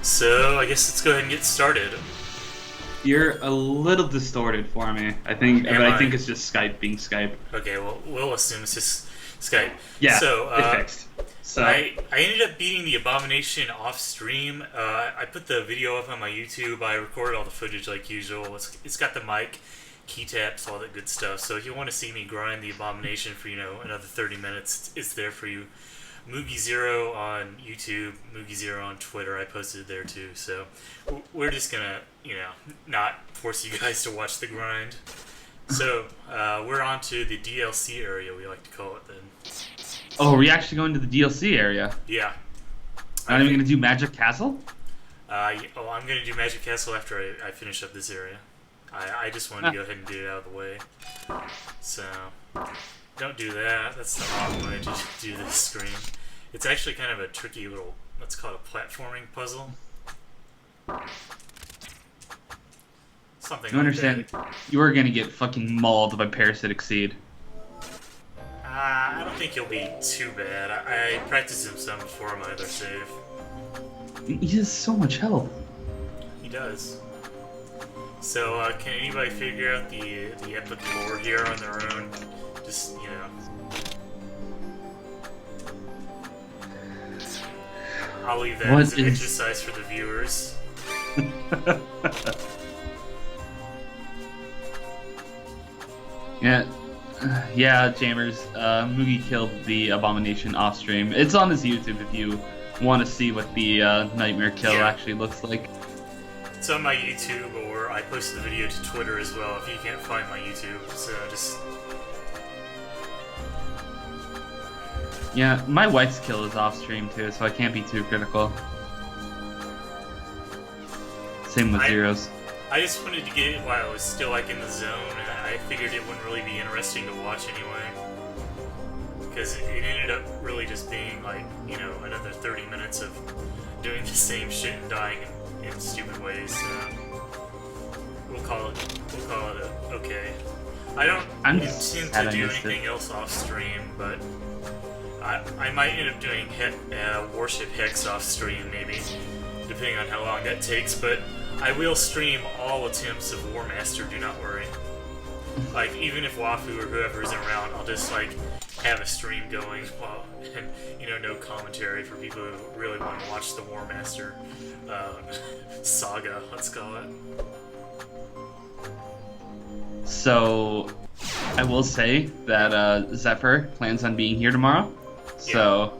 So I guess let's go ahead and get started. You're a little distorted for me. Am I I? think it's just Skype being Skype. Okay, well we'll assume it's just Skype. Yeah, So it's fixed. So I ended up beating the Abomination off stream. I put the video up on my YouTube. I recorded all the footage like usual. It's got the mic, key taps, all that good stuff. So if you want to see me grind the Abomination for another 30 minutes, it's there for you. Moogie Zero on YouTube, Moogie Zero on Twitter. I posted it there too. So we're just gonna not force you guys to watch the grind. So we're on to the DLC area, we like to call it then. oh, are we actually going to the DLC area? Yeah. Not even gonna do Magic Castle? I'm going to do Magic Castle after I finish up this area. I just wanted to go ahead and get it out of the way. So, don't do that. That's the wrong way to do this screen. It's actually kind of a tricky little, let's call it a platforming puzzle. Something You like understand? that. You are gonna get fucking mauled by Parasitic Seed. I don't think you'll be too bad. I practiced him some before my other save. He has so much health. He does. So, can anybody figure out the epic lore here on their own? Just, I'll leave that as an exercise for the viewers. Yeah, Jammers. Moogie killed the Abomination off stream. It's on his YouTube if you want to see what the Nightmare kill actually looks like. It's on my YouTube, or I posted the video to Twitter as well if you can't find my YouTube, so just... Yeah, my wife's kill is off stream too, so I can't be too critical. Same with Zero's. I just wanted to get it while I was still like in the zone, and I figured it wouldn't really be interesting to watch anyway. Because it ended up really just being like, another 30 minutes of doing the same shit and dying in stupid ways, so we'll call it okay. I don't intend to do anything else off stream, but I might end up doing Warship Hex off stream, maybe, depending on how long that takes, but I will stream all attempts of War Master, do not worry. Like, even if Wafu or whoever isn't around, I'll just, have a stream going while, and, no commentary for people who really want to watch the War Master saga, let's call it. So, I will say that Zephyr plans on being here tomorrow. So,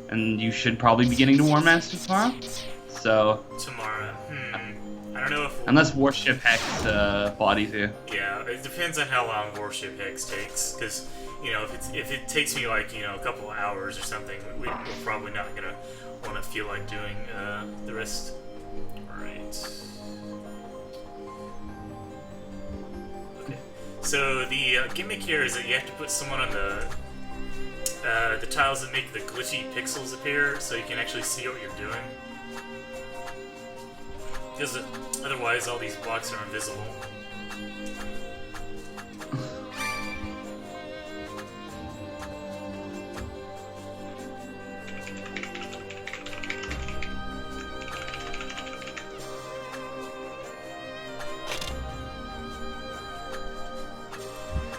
and you should probably be getting to War Master tomorrow. So tomorrow, I don't know if unless Warship Hex bodies you. Yeah, it depends on how long Warship Hex takes. Because if it takes me a couple of hours or something, we're probably not gonna want to feel like doing the rest. All right. Okay. So the gimmick here is that you have to put someone on the tiles that make the glitchy pixels appear, so you can actually see what you're doing. Because otherwise, all these blocks are invisible.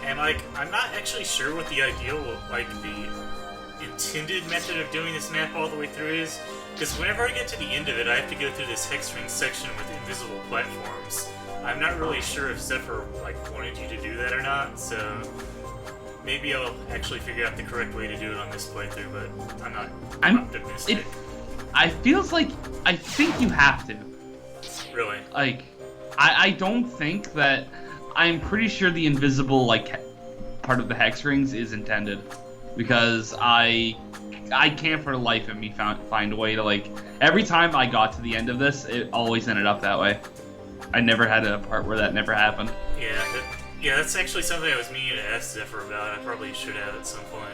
And I'm not actually sure what the ideal, the intended method of doing this map all the way through is. Because whenever I get to the end of it, I have to go through this hex ring section with invisible platforms. I'm not really sure if Zephyr wanted you to do that or not, so maybe I'll actually figure out the correct way to do it on this playthrough, but I'm optimistic. I think you have to. Really? I don't think that. I'm pretty sure the invisible part of the hex rings is intended, because I can't for the life of me find a way to every time I got to the end of this, it always ended up that way. I never had a part where that never happened. Yeah, that's actually something I was meaning to ask Zephyr about. I probably should have at some point.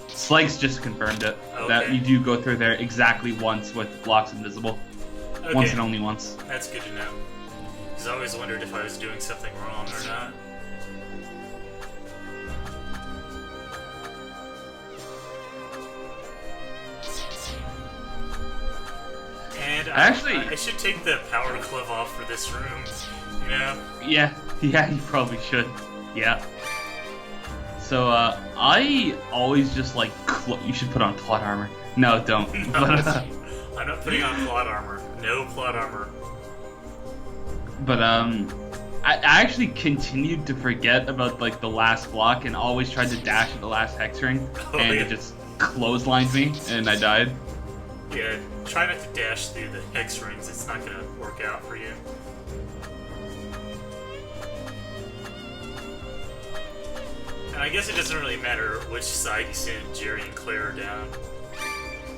Slikes just confirmed it, that you do go through there exactly once with blocks invisible. Okay. Once and only once. That's good to know. Because I always wondered if I was doing something wrong or not. Actually, I should take the power glove off for this room. You know? yeah, you probably should. Yeah. So, I always just like, you should put on plot armor. No, don't. No, But, I'm not putting on plot armor. No plot armor. but, I actually continued to forget about, like, the last block and always tried to dash at the last hex ring, and yeah. it just clotheslined me, and I died. Yeah, try not to dash through the hex rings. It's not gonna work out for you. And I guess it doesn't really matter which side you send Jerry and Claire down.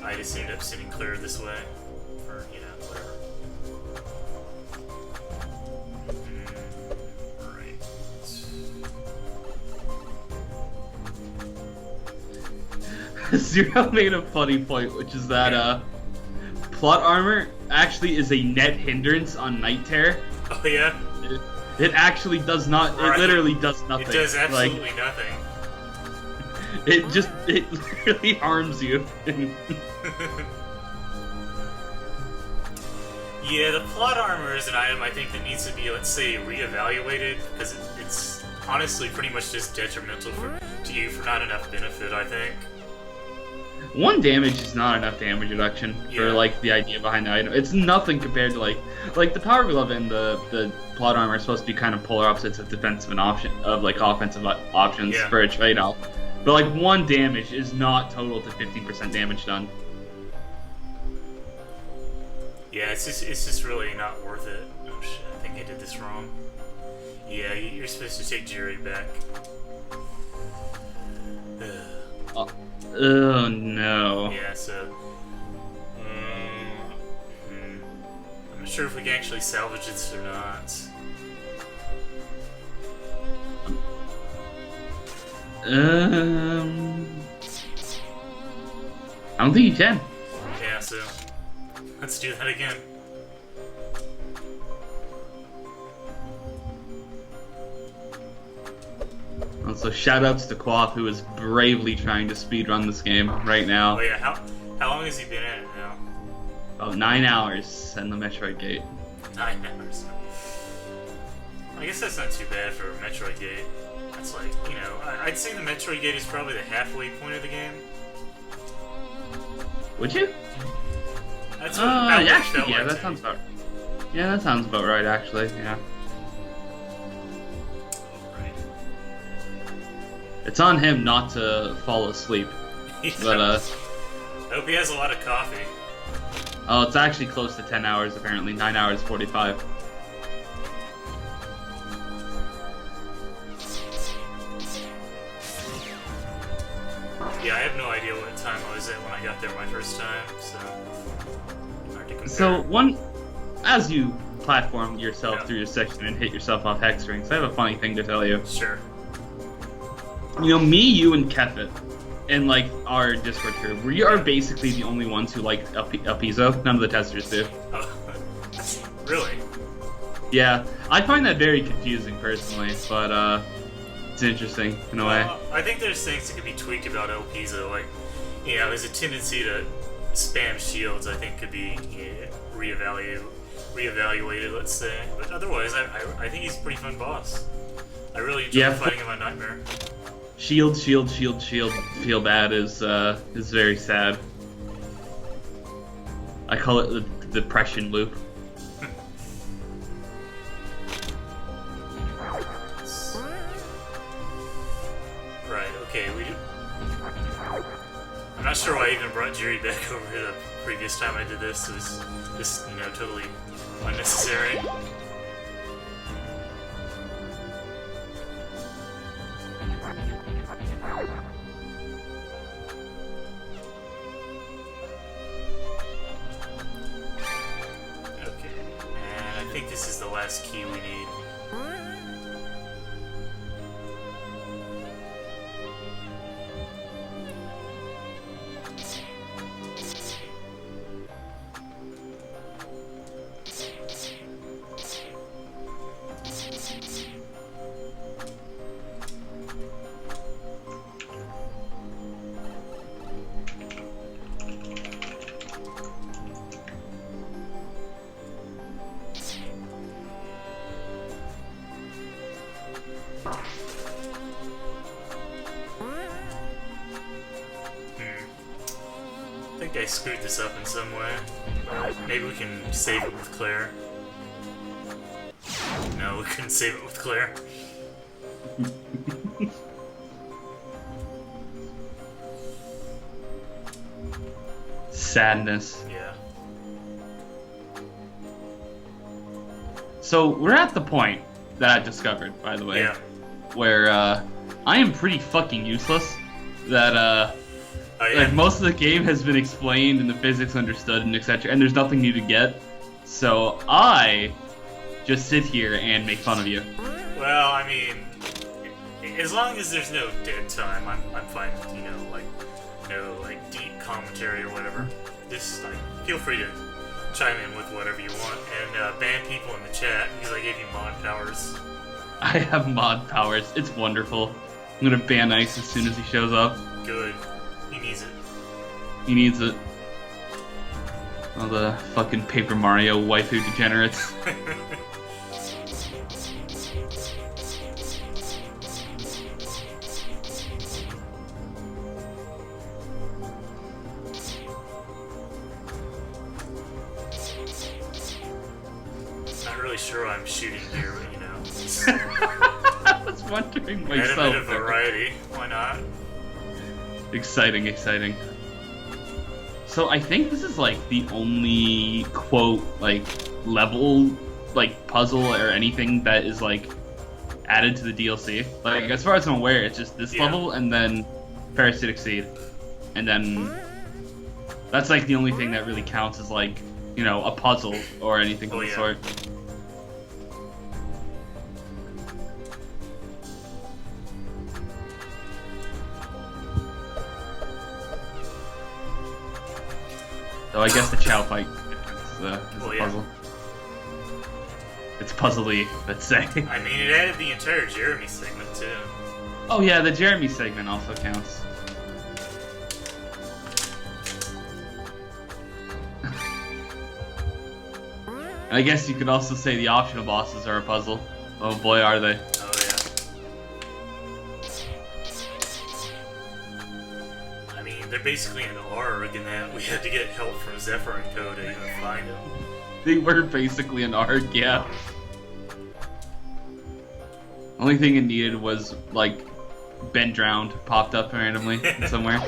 I just ended up sending Claire this way. Or, you know, whatever. Right. Zero made a funny point, which is that, plot armor actually is a net hindrance on Night Terror. Oh, yeah? It actually does not, Right. it literally does nothing. It does absolutely like, nothing. it literally harms you. Yeah, the plot armor is an item I think that needs to be, let's say, reevaluated, because it's honestly pretty much just detrimental to you for not enough benefit, I think. 1 damage is not enough damage reduction for, Yeah. like, the idea behind the item. It's nothing compared to, like the power glove and the plot armor are supposed to be kind of polar opposites of defensive and offensive options Yeah. for a trade-off. But, like, 1 damage is not total to 15% damage done. Yeah, it's just really not worth it. Oh shit, I think I did this wrong. Yeah, you're supposed to take Jerry back. Oh no. Yeah, so... I'm not sure if we can actually salvage this or not. I don't think you can. Yeah, so... let's do that again. Also, shoutouts to Quaff, who is bravely trying to speedrun this game right now. Oh yeah, how long has he been in it now? About 9 hours in the Metroid Gate. 9 hours. I guess that's not too bad for Metroid Gate. That's like, you know, I'd say the Metroid Gate is probably the halfway point of the game. Would you? That's what about what it felt yeah, like that to sounds me. about. Yeah, that sounds about right, actually. Yeah, Right. it's on him not to fall asleep. But I hope he has a lot of coffee. oh, it's actually close to 10 hours apparently. 9 hours 45. Yeah, I have no idea what time I was at when I got there my first time, so hard to compare. So as you platform yourself Yeah. through your section and hit yourself off hex rings, I have a funny thing to tell you. Sure. You know, me, you, and Kefit, in like our Discord group, we are basically the only ones who like El Piso. None of the testers do. Oh, really? Yeah, I find that very confusing personally, but it's interesting in a way. I think there's things that could be tweaked about El Piso, like, you know, his tendency to spam shields, I think, could be reevaluated, let's say. But otherwise, I think he's a pretty fun boss. I really enjoy fighting him on Nightmare. Shield, shield, shield, shield. Feel bad is very sad. I call it the depression loop. Right, okay, I'm not sure why I even brought Jerry back over here the previous time I did this. It was just, you know, totally unnecessary. Okay, and I think this is the last key we need. think I screwed this up in some way. Maybe we can save it with Claire. No, we couldn't save it with Claire. Sadness. Yeah. So we're at the point that I discovered, by the way, Yeah. where I am pretty fucking useless. That Oh, yeah. like most of the game has been explained and the physics understood and etc. And there's nothing new to get. So I just sit here and make fun of you. Well, I mean, as long as there's no dead time, I'm fine with, you know, like, no, like, deep commentary or whatever. Just, like, feel free to chime in with whatever you want, and ban people in the chat, because I gave you mod powers. I have mod powers. It's wonderful. I'm gonna ban Ice as soon as he shows up. Good. He needs it. He needs it. All the fucking Paper Mario waifu degenerates. Not really sure why I'm shooting here, but, you know. I was wondering Add a myself. bit of variety. Why not? Exciting, exciting. So I think this is like the only quote like level like puzzle or anything that is like added to the DLC. Like as far as I'm aware, it's just this Yeah. level and then Parasitic Seed, and then that's like the only thing that really counts as like, you know, a puzzle or anything of Oh, the yeah. sort. So I guess the Chow fight is the Well, yeah. puzzle. It's puzzly, let's say. I mean, it added the entire Jeremy segment, too. Oh yeah, the Jeremy segment also counts. I guess you could also say the optional bosses are a puzzle. Oh boy, are they. Oh, yeah. I mean, they're basically an ARG in that we had to get help from Zephyr and Co. to even find them. They were basically an ARG, yeah. Only thing it needed was, like, Ben Drowned popped up randomly somewhere.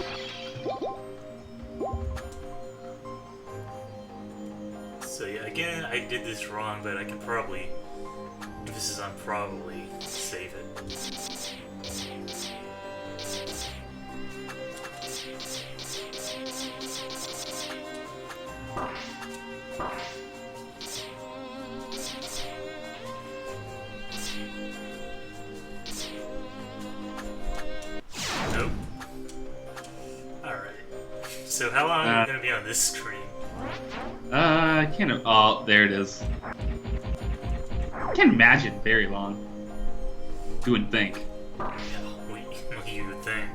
So yeah, again, I did this wrong, but I can probably, emphasis on probably, save it. Nope. Alright. So how long are we going to be on this screen? I can't. Oh, there it is. I can't imagine very long. You wouldn't think. Yeah, what you would think.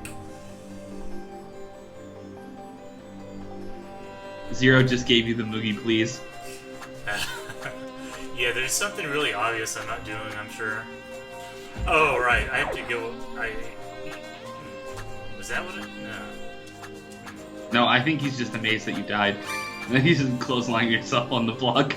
Zero just gave you the Moogie, please. Yeah, there's something really obvious I'm not doing, I'm sure. Oh, right, I have to go... Was that what it... No. No, I think he's just amazed that you died. And then he's just clotheslining yourself on the block.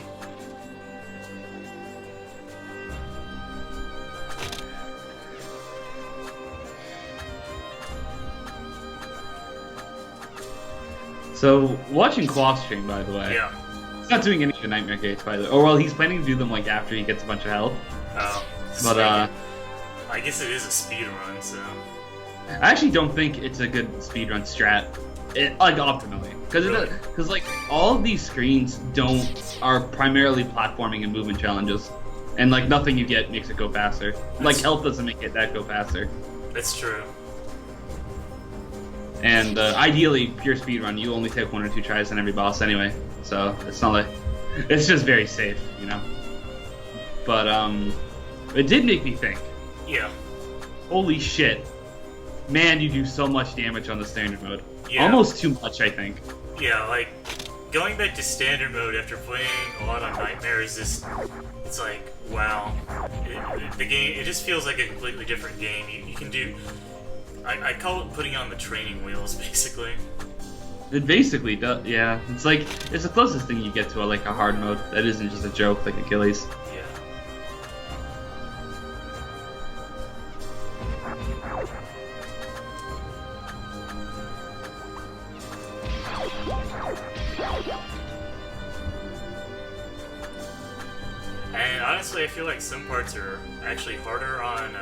So, watching Quaff stream, by the way. Yeah. He's not doing any of the Nightmare Gates, by the way. Or, well, he's planning to do them, like, after he gets a bunch of health. Oh. But, I guess it is a speed run, so... I actually don't think it's a good speedrun strat. Like, optimally. Because, like, all of these screens are primarily platforming and movement challenges. And, like, nothing you get makes it go faster. Like, health doesn't make it that go faster. That's true. And, ideally, pure speedrun, you only take 1 or 2 tries on every boss anyway. So, it's not like... It's just very safe, you know? But, it did make me think. Yeah. Holy shit. Man, you do so much damage on the standard mode. Yeah. Almost too much, I think. Yeah, like, going back to standard mode after playing a lot on Nightmare is just... It's like, wow. The game, it just feels like a completely different game. You can do... I call it putting on the training wheels, basically. It basically does. Yeah, it's like it's the closest thing you get to like a hard mode that isn't just a joke like Achilles. Yeah. And honestly, I feel like some parts are actually harder on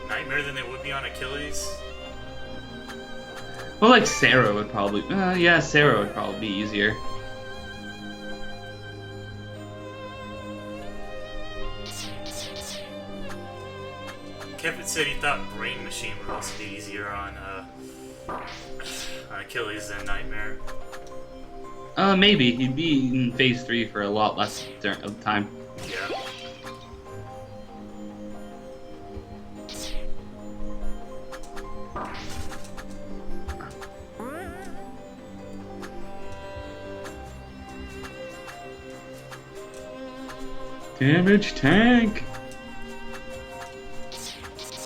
Nightmare than they would be on Achilles. Well, like Sarah would probably. Yeah, Sarah would probably be easier. Kevin said he thought Brain Machine would also be easier on Achilles than Nightmare. Maybe he'd be in phase 3 for a lot less of time. Yeah. Damage tank.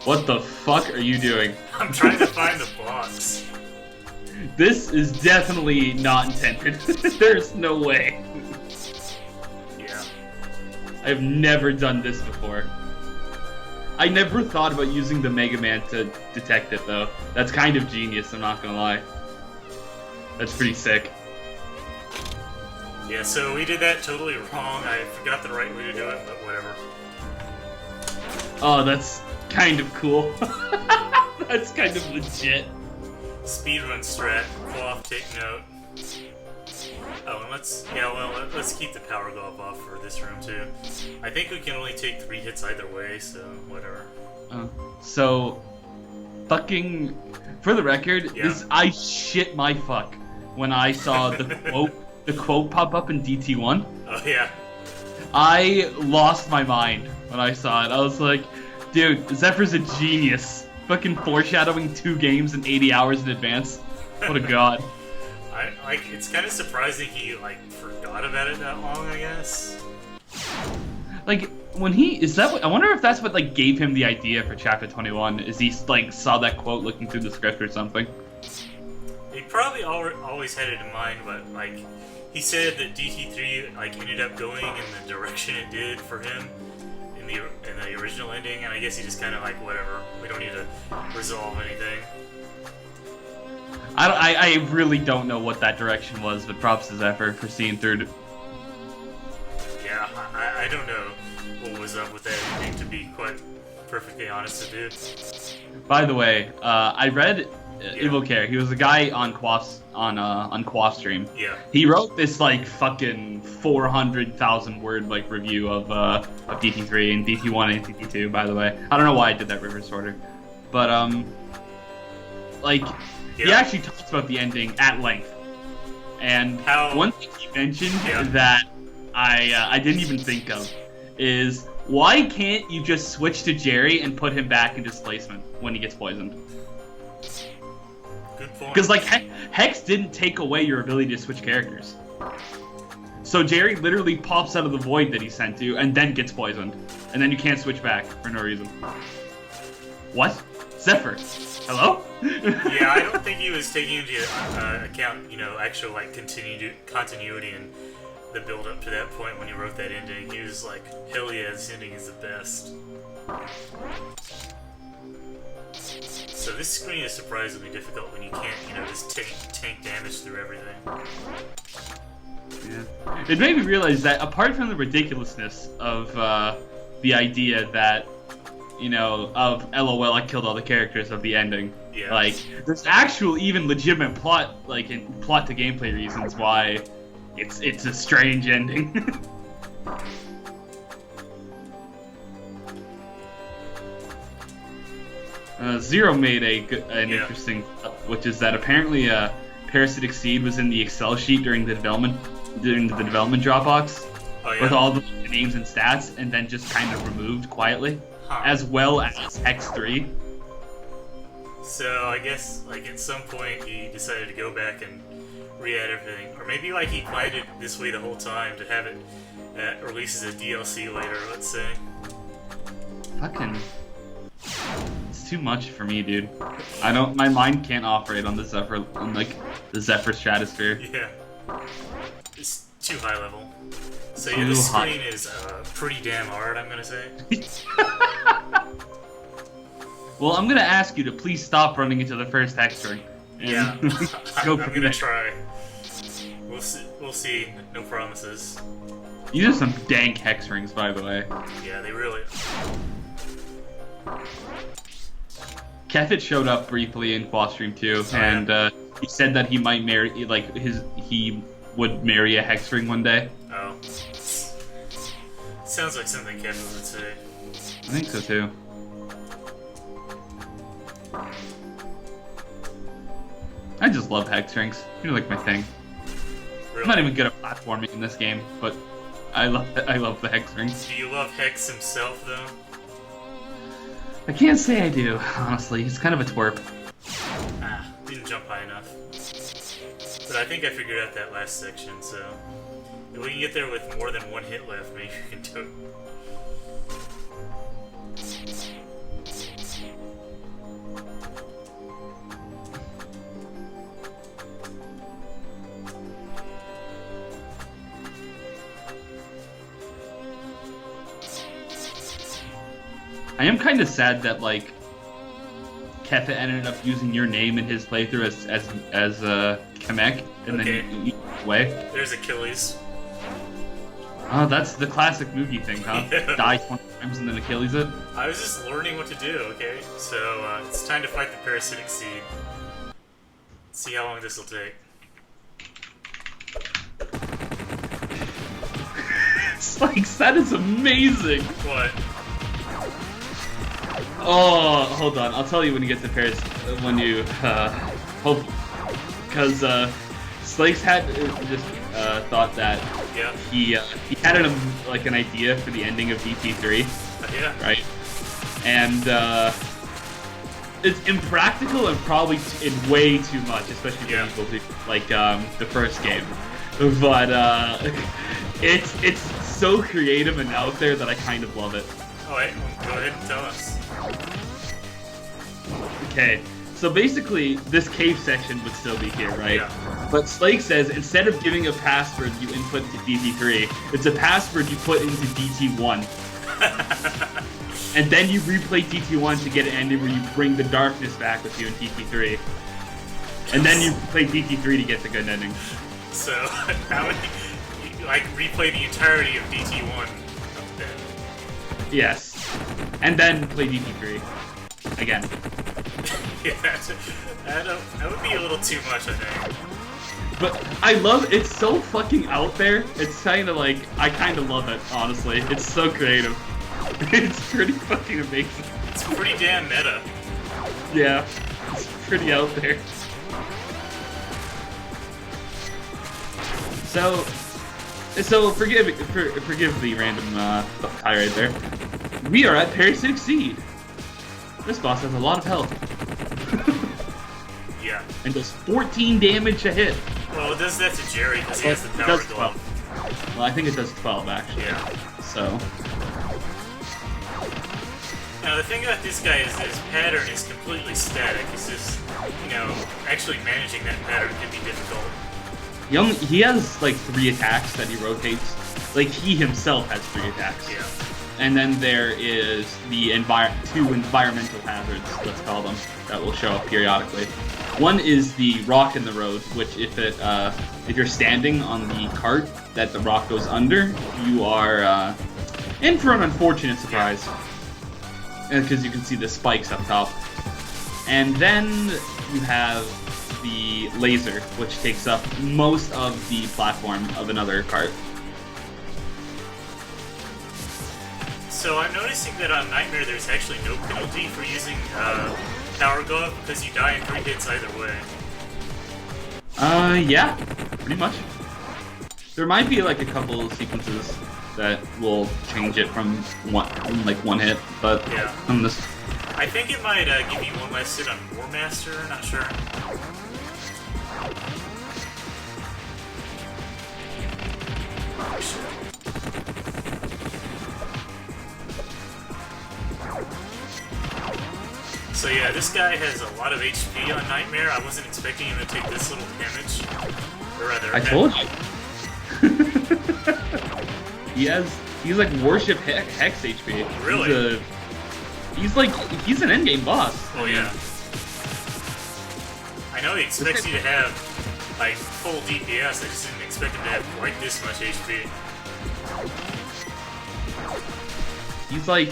What the fuck are you doing? I'm trying to find the box. This is definitely not intended. There's no way. Yeah. I've never done this before. I never thought about using the Mega Man to detect it, though. That's kind of genius, I'm not gonna lie. That's pretty sick. Yeah, so we did that totally wrong. I forgot the right way to do it, but whatever. Oh, that's kind of cool. That's kind of legit. Speedrun strat. Quaff, take note. Oh, and let's keep the power glove off for this room too. I think we can only take 3 hits either way, so whatever. So, fucking, for the record, Yeah. I shit my fuck when I saw the quote pop up in DT1. Oh yeah. I lost my mind when I saw it. I was like, dude, Zephyr's a genius. Fucking foreshadowing 2 games in 80 hours in advance. What a god. It's kind of surprising he forgot about it that long, I guess. Like when I wonder if that's what gave him the idea for Chapter 21. Is he saw that quote looking through the script or something? He probably always had it in mind, but he said that DT3 ended up going in the direction it did for him in the original ending, and I guess he just kind of whatever. We don't need to resolve anything. I really don't know what that direction was, but props to Zephyr for seeing through. Yeah, I don't know what was up with that ending, to be quite perfectly honest with you. By the way, I read Evocare. He was a guy on Quaff stream. Yeah. He wrote this fucking 400,000 word review of DT3 and DT1 and DT2. By the way, I don't know why I did that reverse order, but he actually talks about the ending at length. And one thing he mentioned that I didn't even think of is, why can't you just switch to Jerry and put him back in displacement when he gets poisoned? Good point. Because Hex didn't take away your ability to switch characters. So Jerry literally pops out of the void that he sent to and then gets poisoned. And then you can't switch back for no reason. What? Zephyr? Hello? Yeah, I don't think he was taking into account, actual continuity and the build up to that point when he wrote that ending. He was like, hell yeah, this ending is the best. So this screen is surprisingly difficult when you can't, just tank damage through everything. Yeah. It made me realize that apart from the ridiculousness of the idea that, of LOL, I killed all the characters of the ending. Yeah. There's actual, even legitimate plot, in plot to gameplay reasons why it's a strange ending. Zero made an interesting, which is that apparently Parasitic Seed was in the Excel sheet during the development Dropbox with all the names and stats, and then just kind of removed quietly, as well as Hex 3. So I guess at some point he decided to go back and re-add everything, or maybe he planned it this way the whole time to have it release as a DLC later. Let's say. Fucking. It's too much for me, dude. I don't. My mind can't operate on the Zephyr, on like the Zephyr stratosphere. Yeah. It's too high level. So yeah, this screen is pretty damn hard, I'm gonna say. Well, I'm gonna ask you to please stop running into the first hex ring. Yeah. Go I'm gonna try. We'll see. We'll see. No promises. These are some dank hex rings, by the way. Yeah, they really. Kefit showed up briefly in Quad Stream 2, and he said that he might marry, like, he would marry a hex ring one day. Oh. Sounds like something Kefit would say. I think so too. I just love hex rings. They're like my thing. Really? I'm not even good at platforming in this game, but I love the hex rings. Do you love Hex himself, though? I can't say I do, honestly. He's kind of a twerp. Ah, didn't jump high enough. But I think I figured out that last section, so... If we can get there with more than one hit left, maybe we can do it. I am kind of sad that, like, Kefit ended up using your name in his playthrough as Kamek, and then you away. There's Achilles. Oh, that's the classic Moogie thing, huh? Yeah. Die 20 times and then Achilles it? I was just learning what to do, okay? So, it's time to fight the parasitic seed. See how long this will take. Spikes, that is amazing! What? Oh, hold on. I'll tell you when you get to Paris. When you hope, because Slikes had just thought that he had an idea for the ending of DT3. Yeah. Right. And it's impractical and probably way too much, especially for people who like the first game. But it's so creative and out there that I kind of love it. Oh wait, go ahead and tell us. Okay, so basically, this cave section would still be here, right? Yeah. But Slake says, instead of giving a password you input into DT3, it's a password you put into DT1. And then you replay DT1 to get an ending where you bring the darkness back with you in DT3. And then you play DT3 to get the good ending. So, how would you, like, replay the entirety of DT1 then? Yes. And then play DT3. Again. Yeah, that would be a little too much, I think. But I love it's so fucking out there. It's kind of like I kind of love it, honestly. It's so creative. It's pretty fucking amazing. It's pretty damn meta. Yeah, it's pretty out there. So forgive the random tirade there. We are at Parasitic Seed. This boss has a lot of health. Yeah. And does 14 damage a hit. Well, it does that to Jerry because he has the power glove. Well, I think it does 12 actually. Yeah. So. Now the thing about this guy is that his pattern is completely static. It's just, actually managing that pattern can be difficult. He has like 3 attacks that he rotates. Like he himself has 3 attacks. Yeah. And then there is the 2 environmental hazards, let's call them, that will show up periodically. One is the rock in the road, which if you're standing on the cart that the rock goes under, you are in for an unfortunate surprise. Because you can see the spikes up top. And then you have the laser, which takes up most of the platform of another cart. So I'm noticing that on Nightmare there's actually no penalty for using Power Glove because you die in 3 hits either way. Yeah, pretty much. There might be like a couple of sequences that will change it from one hit, but yeah. On this, I think it might give you one less hit on War Master. Not sure. Oh, shit. So yeah, this guy has a lot of HP on Nightmare. I wasn't expecting him to take this little damage. Or rather, I told you. He's like worship Hex HP. Really? He's an endgame boss. Oh yeah. I know he expects you to have like full DPS. I just didn't expect him to have quite this much HP. He's like,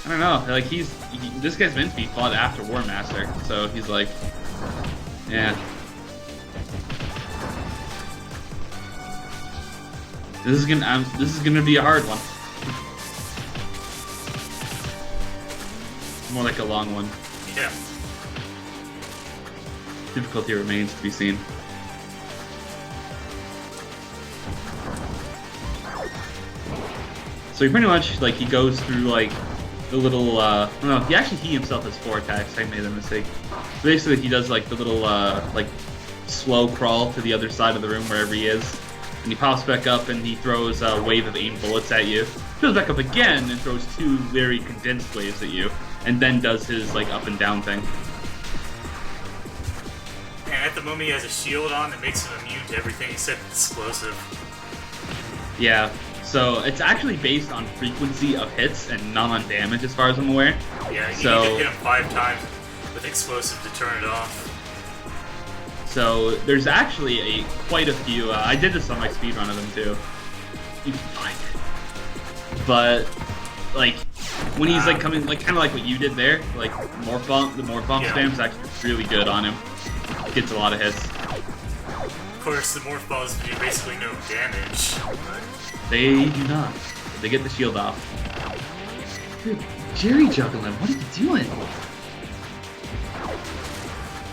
I don't know, like this guy's meant to be fought after War Master, so he's like, yeah. This is gonna be a hard one. More like a long one. Yeah. Difficulty remains to be seen. So he pretty much, like, he goes through, like, the little, no, he himself has 4 attacks, I made a mistake. Basically, he does, like, the little, like, slow crawl to the other side of the room wherever he is. And he pops back up and he throws a wave of aim bullets at you. Goes back up again and throws 2 very condensed waves at you. And then does his, like, up and down thing. And at the moment he has a shield on that makes him immune to everything except explosive. Yeah. So it's actually based on frequency of hits and not on damage, as far as I'm aware. Yeah, you need to hit him 5 times with explosive to turn it off. So there's actually quite a few. I did this on my speedrun of them too. You can find it. But like when he's like coming, like kind of like what you did there, like the morph bomb spam is actually really good on him. Gets a lot of hits. Of course, the morph balls do basically no damage. But... They do not. They get the shield off. Dude, Jerry Juggling, what are you doing?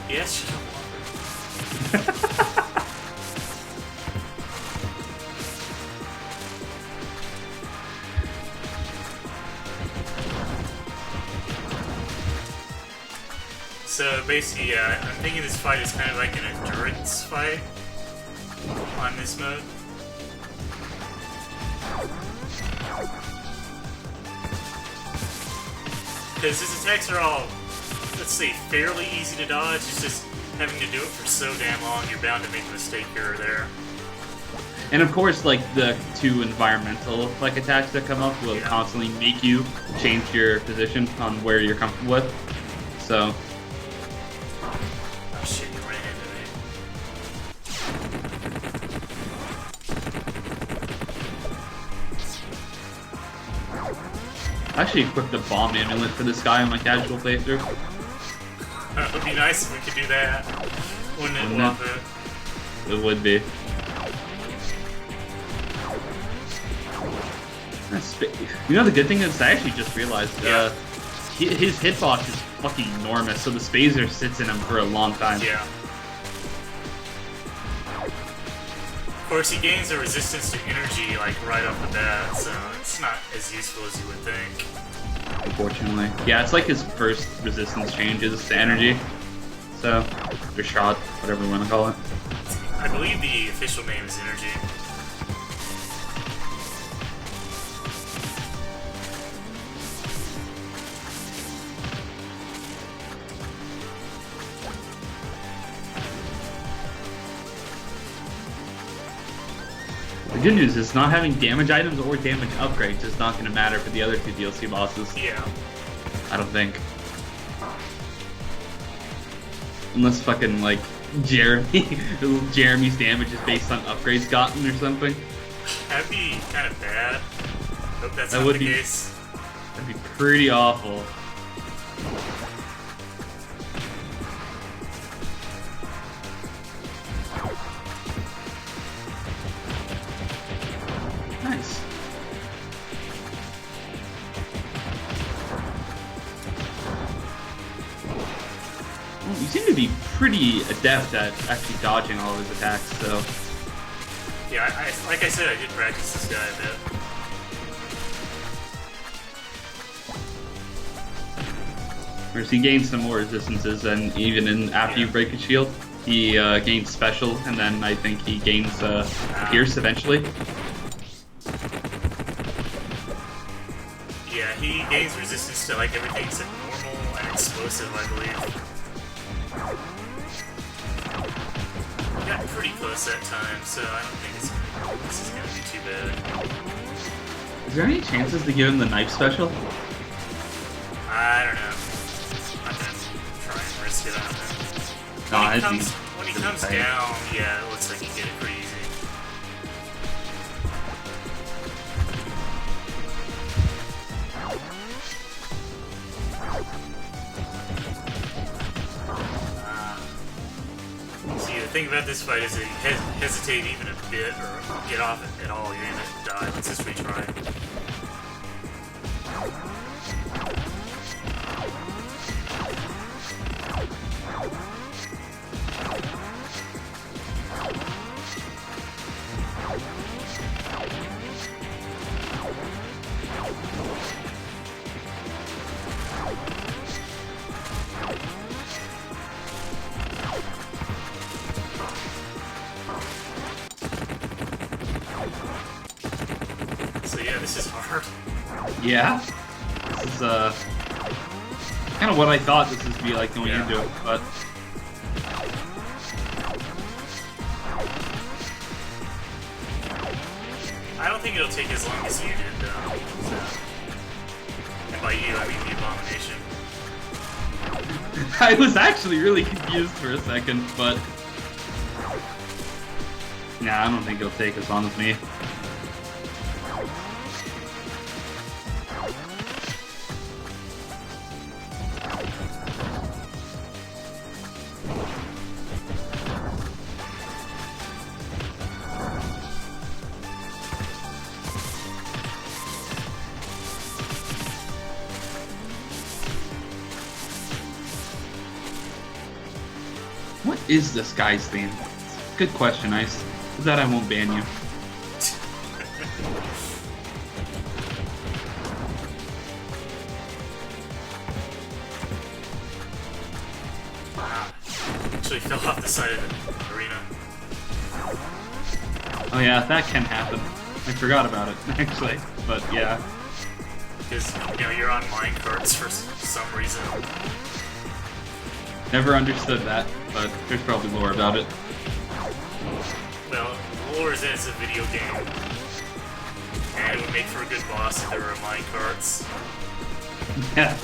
Yes. So basically, I'm thinking this fight is kind of like an endurance fight on this mode. Because his attacks are all, let's say, fairly easy to dodge. It's just having to do it for so damn long, you're bound to make a mistake here or there. And of course, like, the 2 environmental, like, attacks that come up will constantly make you change your position on where you're comfortable with. So... Oh shit, you ran into me. I actually equipped a bomb amulet for this guy on my casual playthrough. It would be nice if we could do that. Wouldn't it love it? It would be. You know, the good thing is I actually just realized his hitbox is fucking enormous, so the Spazer sits in him for a long time. Yeah. Of course, he gains a resistance to energy, like, right off the bat, so it's not as useful as you would think. Unfortunately. Yeah, it's like his first resistance changes to energy. So, or shot, whatever you want to call it. I believe the official name is energy. The good news is not having damage items or damage upgrades is not going to matter for the other 2 DLC bosses. Yeah. I don't think. Unless fucking, like, Jeremy's damage is based on upgrades gotten or something. That'd be kind of bad. Hope that's not the case. That'd be pretty awful. Nice. Well, you seem to be pretty adept at actually dodging all of his attacks, so... Yeah, like I said, I did practice this guy a bit. Whereas he gains some more resistances, and even after you break his shield, he gains special, and then I think he gains pierce eventually. Yeah, he gains resistance to like everything except normal energy. explosive, I believe. We got pretty close that time, so I don't think this is gonna be too bad. Is there any chances to give him the knife special? I don't know. I'm gonna try and risk it on him. No, When he comes down, yeah, it looks like you get it pretty easy. See, the thing about this fight is that you hesitate even a bit or get off it at all, you're gonna die. Let's just retry. So yeah, this is hard. Yeah. This is kind of what I thought this would be like going into it, but I don't think it'll take as long as you did, though. So. And by you, I mean the Abomination. I was actually really confused for a second, but nah, I don't think it'll take as long as me. What is this guy's theme? Good question, Ice. With that, I won't ban you. Actually fell off the side of the arena. Oh yeah, that can happen. I forgot about it, actually. But yeah. Because, you know, you're on minecarts for some reason. Never understood that, but there's probably lore about it. Well, lore is that it's a video game. And it would make for a good boss if there were minecarts. Yeah.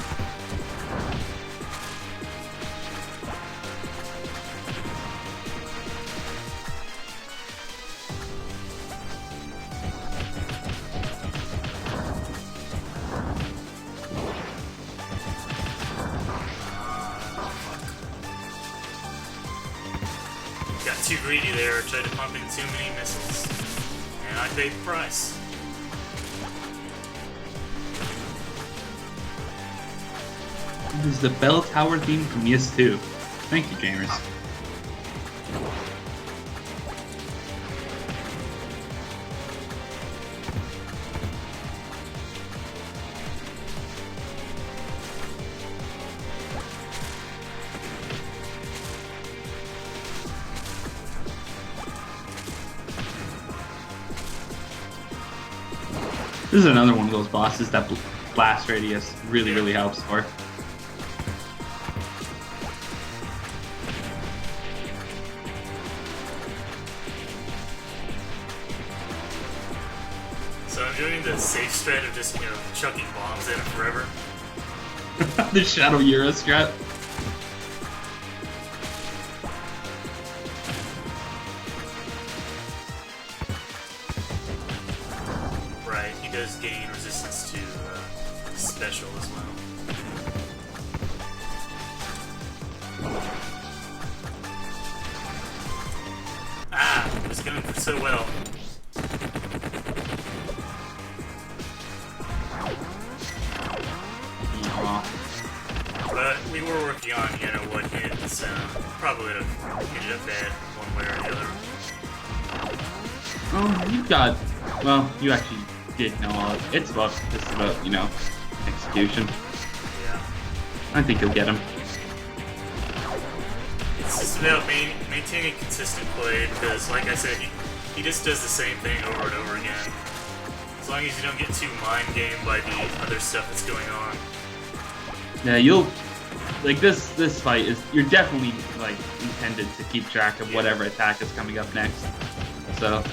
Got too greedy there, tried to pump in too many missiles. And I paid the price. This is the bell tower theme from Yes 2. Thank you, gamers. This is another one of those bosses that blast radius really helps for. So I'm doing the safe strat of just, you know, chucking bombs at him forever. The Shadow Euro strat. Right, he does gain resistance to special as well. Ah, it was going so well. But we were working on, you know, one hit, so probably would have ended up bad one way or the other. Oh, you got... Well, you actually did know all of it. It's about, just about, you know, execution. Yeah. I think you'll get him. It's just about maintaining consistent play, because, like I said, he just does the same thing over and over again. As long as you don't get too mind-gamed by the other stuff that's going on. Yeah, you'll like this fight is you're definitely like intended to keep track of whatever attack is coming up next. So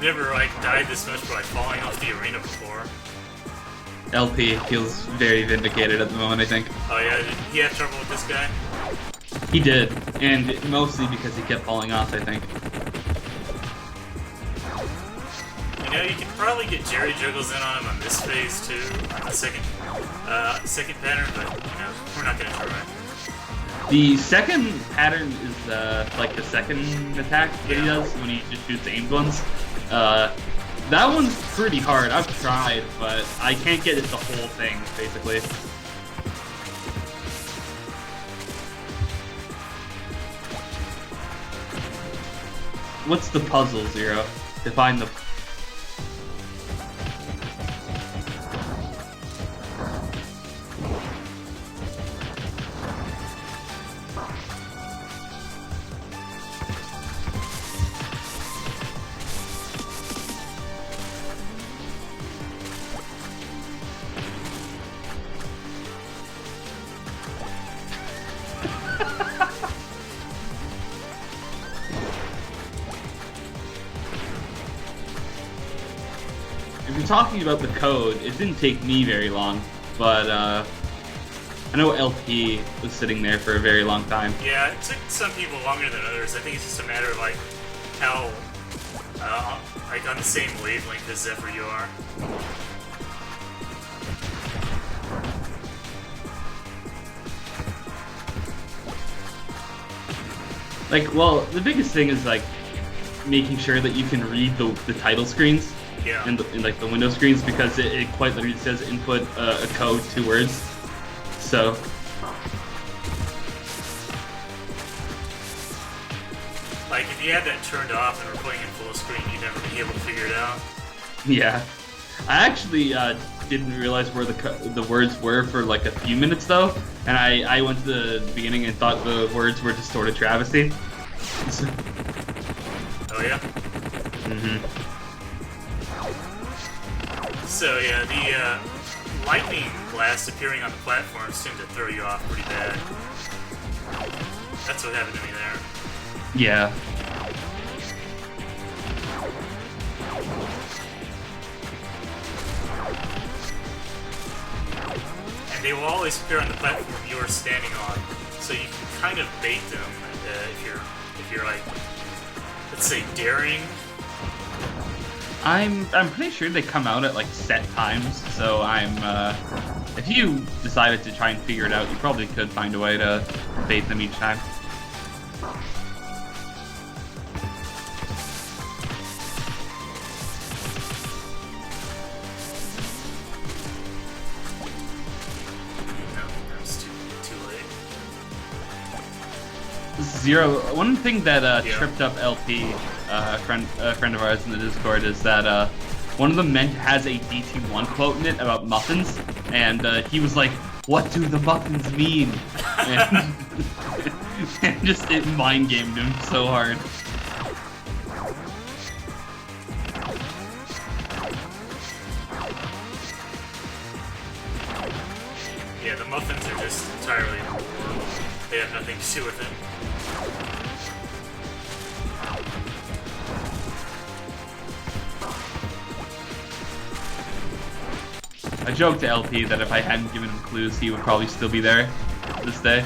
Never like died this much by falling off the arena before. LP feels very vindicated at the moment, I think. Oh yeah, did he have trouble with this guy? He did, and mostly because he kept falling off, I think. You know, you could probably get Jerry Juggles in on him on this phase too, on the second pattern, but you know, we're not gonna try. The second pattern is like the second attack that he does when he just shoots aimed ones. That one's pretty hard. I've tried, but I can't get it the whole thing, basically. What's the puzzle, Zero? Define the... If you're talking about the code, it didn't take me very long, but I know LP was sitting there for a very long time. Yeah, it took some people longer than others. I think it's just a matter of like how like on the same wavelength as Zephyr you are. Like, well, the biggest thing is like making sure that you can read the title screens. Yeah. In like the window screens, because it quite literally says input a code, 2 words. So like if you had that turned off and were playing in full screen, you'd never be able to figure it out. yeah, I actually didn't realize where the words were for like a few minutes though, and I went to the beginning and thought the words were distorted travesty. Oh yeah. Mm-hmm. So yeah, the lightning blast appearing on the platforms seemed to throw you off pretty bad. That's what happened to me there. Yeah. And they will always appear on the platform you're standing on, so you can kind of bait them if you're like, let's say, daring. I'm pretty sure they come out at like set times, so if you decided to try and figure it out, you probably could find a way to bait them each time. No, that's too late. Zero. One thing that Yeah. tripped up LP, a friend of ours in the Discord, is that one of them has a DT1 quote in it about muffins, and he was like, "What do the muffins mean?" And, and just it mind gamed him so hard. Yeah, the muffins are just entirely in the war. They have nothing to do with it. I joked to LP that if I hadn't given him clues, he would probably still be there this day.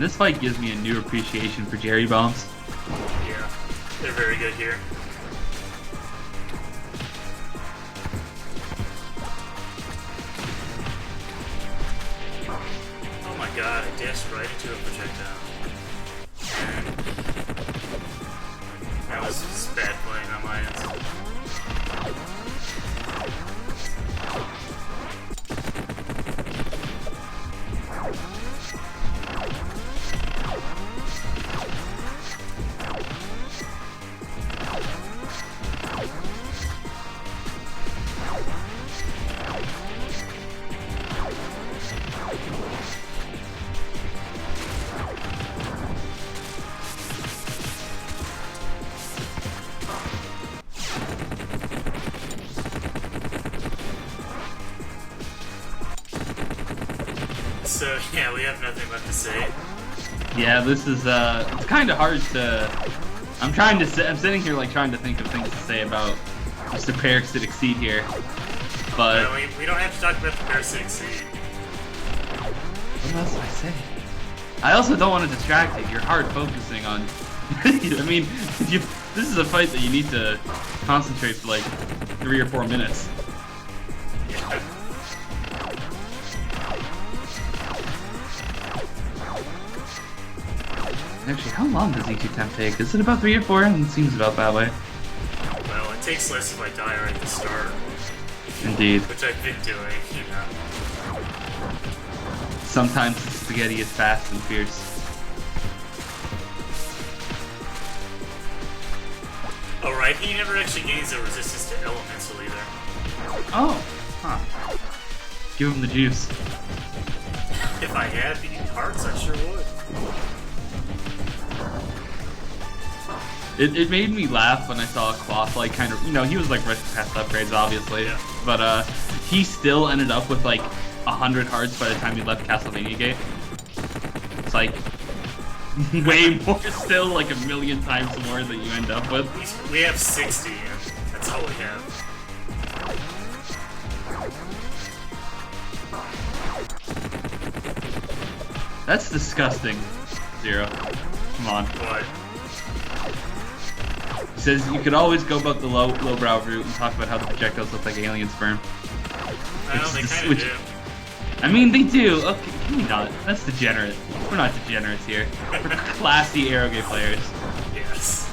And this fight gives me a new appreciation for Jerry bombs. Yeah, they're very good here. Oh my god, I dashed right into a projectile. And that was just bad playing on my end. So yeah, we have nothing left to say. Yeah, this is it's kind of hard to. I'm sitting here like trying to think of things to say about Mr. Parasitic Seed here, but No, we don't have to talk about the Parasitic Seed. what else do I say? I also don't want to distract you. You're hard focusing on. I mean, this is a fight that you need to concentrate for like 3 or 4 minutes. Yeah. Actually, how long does each attempt take? Is it about 3 or 4? It seems about that way. Well, it takes less if I die right at the start, Indeed. which I've been doing, you know. Sometimes spaghetti is fast and fierce. Oh right, he never actually gains a resistance to elemental either. Oh, huh. Give him the juice. If I had the hearts, I sure would. It made me laugh when I saw Cloth, like, kind of, you know, he was, like, rushing past upgrades, obviously. Yeah. But, he still ended up with, like, 100 hearts by the time he left Castlevania Gate. It's, like, way more still, like, 1,000,000 times more that you end up with. We have 60, and that's all we have. That's disgusting. Zero. Come on. But It says you could always go about the lowbrow route and talk about how the projectiles look like alien sperm. I don't they kind of do. I mean, they do. Okay, can we not? That's degenerate. We're not degenerates here. We're classy Aerogate players. Yes.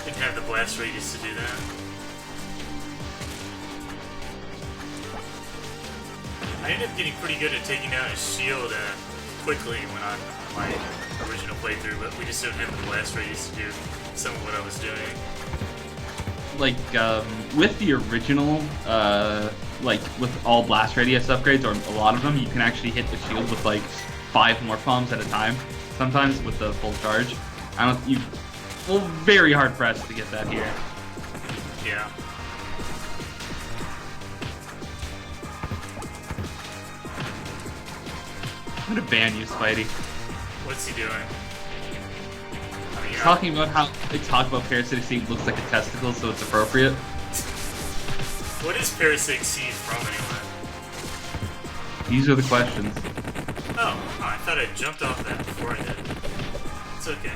Didn't have the blast radius to do that. I ended up getting pretty good at taking down his shield quickly when on my original playthrough, but we just don't have the blast radius to do some of what I was doing. Like, with the original, like, with all blast radius upgrades, or a lot of them, you can actually hit the shield with, like, 5 morph bombs at a time, sometimes, with the full charge. I don't, well, very hard pressed to get that here. Yeah. I'm gonna ban you, Spidey. What's he doing? I mean, Talking about how they talk about Parasitic Seed looks like a testicle, so it's appropriate. what is Parasitic Seed from anyway? These are the questions. Oh, I thought I jumped off that before I did. It's okay.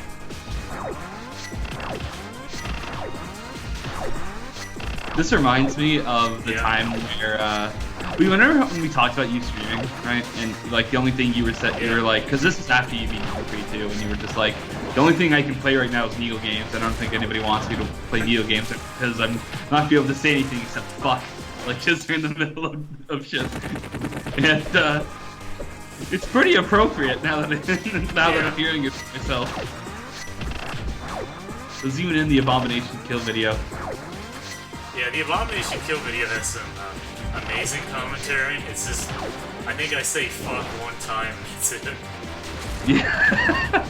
This reminds me of the time where we remember when we talked about you streaming, right? And like the only thing you were like, because this is after you beat DT3 too, and you were just like, the only thing I can play right now is Needle games. I don't think anybody wants me to play Needle games because I'm not gonna be able to say anything except fuck, like just in the middle of shit. And it's pretty appropriate now that that I'm hearing it myself. So zooming in the Abomination kill video. Yeah, the Abomination kill video has some amazing commentary. It's just, I think I say fuck one time and that's it. Yeah.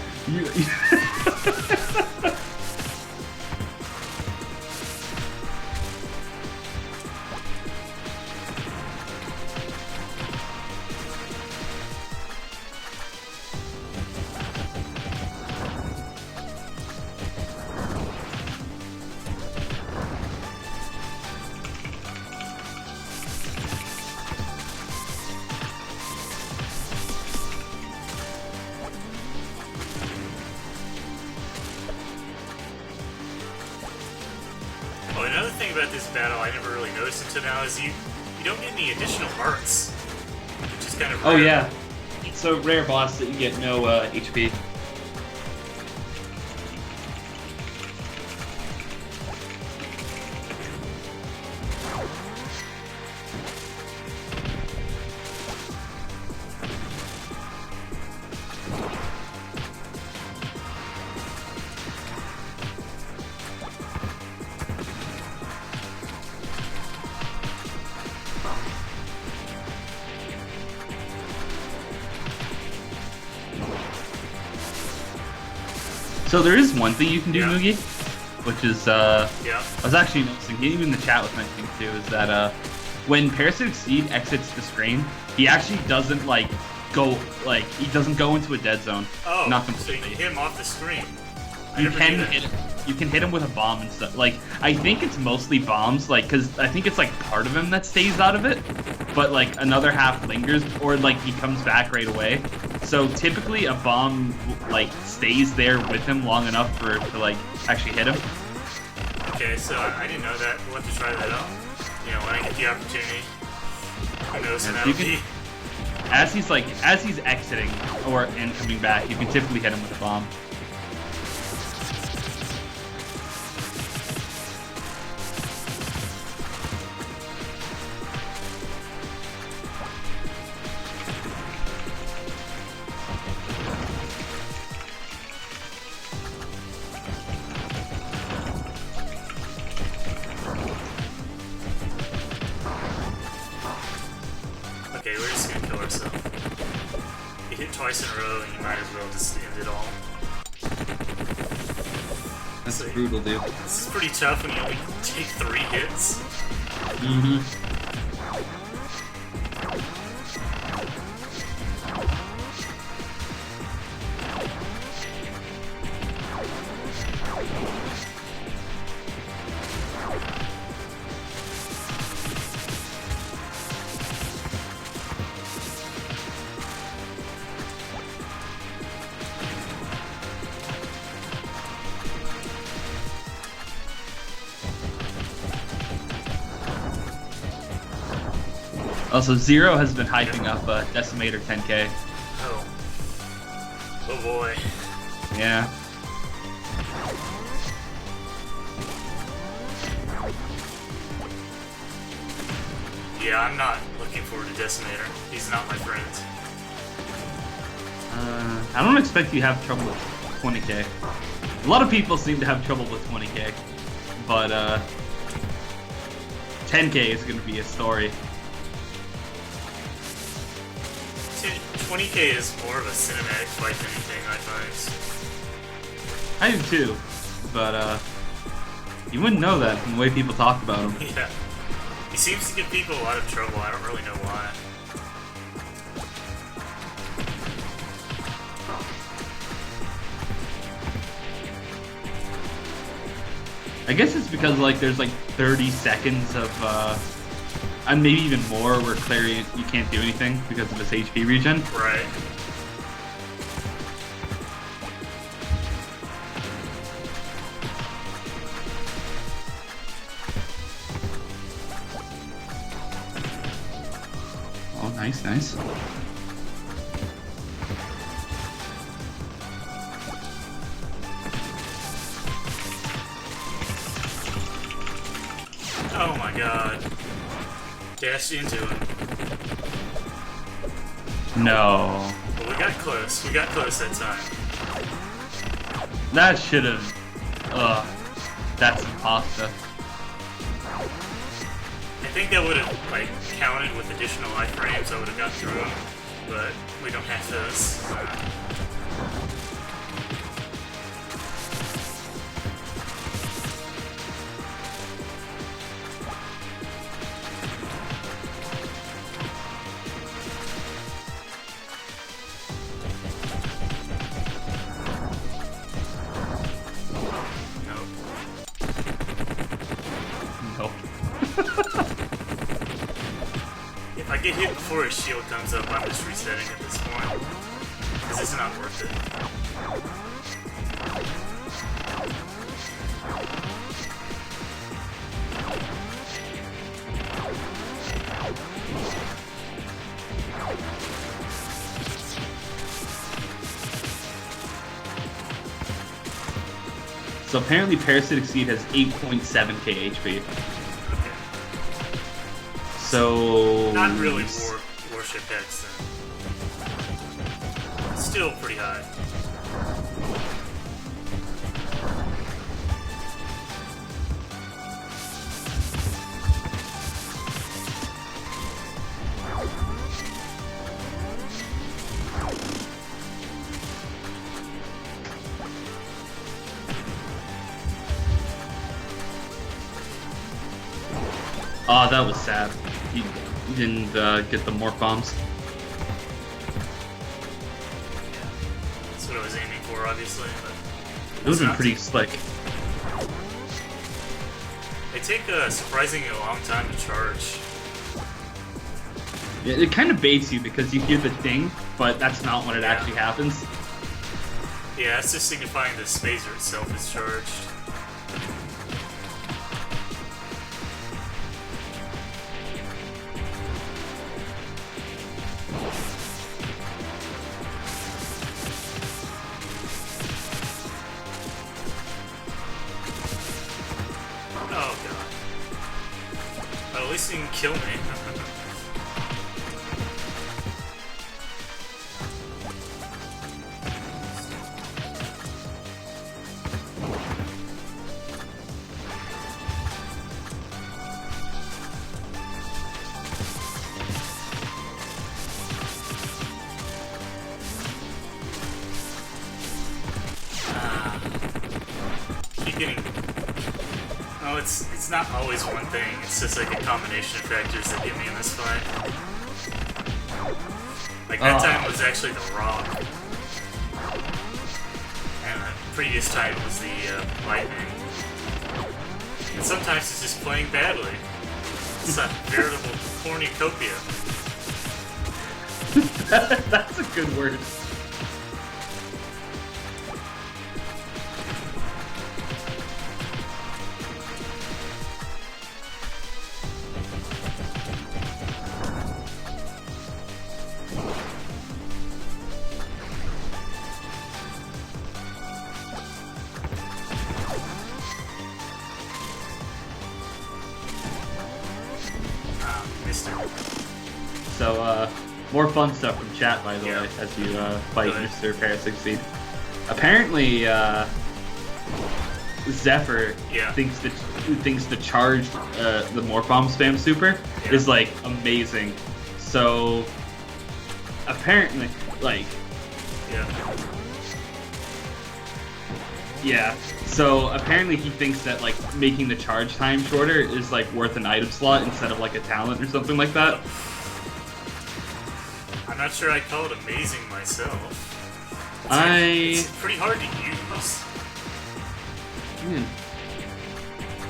about this battle I never really noticed until now is you don't get any additional hearts, which is kind of rare. Oh yeah, it's a rare boss that you get no HP. So there is one thing you can do, Mugi, which is, I was actually noticing, even in the chat was mentioning too, is that when Parasitic Seed exits the screen, he actually doesn't, he doesn't go into a dead zone. Oh, not so completely. you can hit him off the screen. You can hit him with a bomb and stuff. Like, I think it's mostly bombs, because I think it's, part of him that stays out of it, but, another half lingers, or, he comes back right away. So, typically, a bomb, stays there with him long enough for it to, actually hit him. Okay, so I didn't know that. We'll have to try that out. When I get the opportunity. Who knows how that'll be. As he's exiting, and coming back, you can typically hit him with a bomb. Okay, we're just gonna kill ourselves. You hit twice in a row and you might as well just end it all. That's brutal, dude. This is pretty tough when you only take 3 hits. Mm-hmm. Also, Zero has been hyping up Decimator 10K. Oh. Oh boy. Yeah. Yeah, I'm not looking forward to Decimator. He's not my friend. I don't expect you to have trouble with 20K. A lot of people seem to have trouble with 20K, but 10K is going to be a story. 20K is more of a cinematic fight than anything, I find. I do too, but you wouldn't know that from the way people talk about him. Yeah. He seems to give people a lot of trouble, I don't really know why. I guess it's because there's 30 seconds of and maybe even more where Clarion you can't do anything because of his HP regen. Right. Oh, nice, nice. Oh my god. Dashed into him. No. But we got close. We got close that time. That should have. Ugh. That's imposter. I think that would have, counted with additional iframes. I would have got through them. But we don't have those. If I get hit before his shield comes up, I'm just resetting at this point. Because it's not worth it. So apparently Parasitic Seed has 8.7k HP. Okay. So... Not really warship Hex then. Still pretty high. Oh, that was sad. He didn't get the morph bombs. That's what I was aiming for, obviously. But It would have been pretty slick. They take a surprisingly long time to charge. Yeah, it kind of baits you because you hear the ding, but that's not when it actually happens. Yeah, that's just signifying the spacer itself is charged. Oh god. Well, at least you can kill me. Keep getting... Oh, it's not always one thing. It's just like a combination of factors that get me in this fight. Like that time was actually the rock, and the previous time was the lightning. And sometimes it's just playing badly. It's a veritable cornucopia. That's a good word. So, more fun stuff from chat, by the way, as you fight Mr. Parasitic Seed. Apparently, Zephyr thinks the charged the morph bomb spam super is like amazing. So apparently, like so apparently he thinks that like making the charge time shorter is like worth an item slot instead of like a talent or something like that. I'm not sure I'd call it amazing myself. It's pretty hard to use.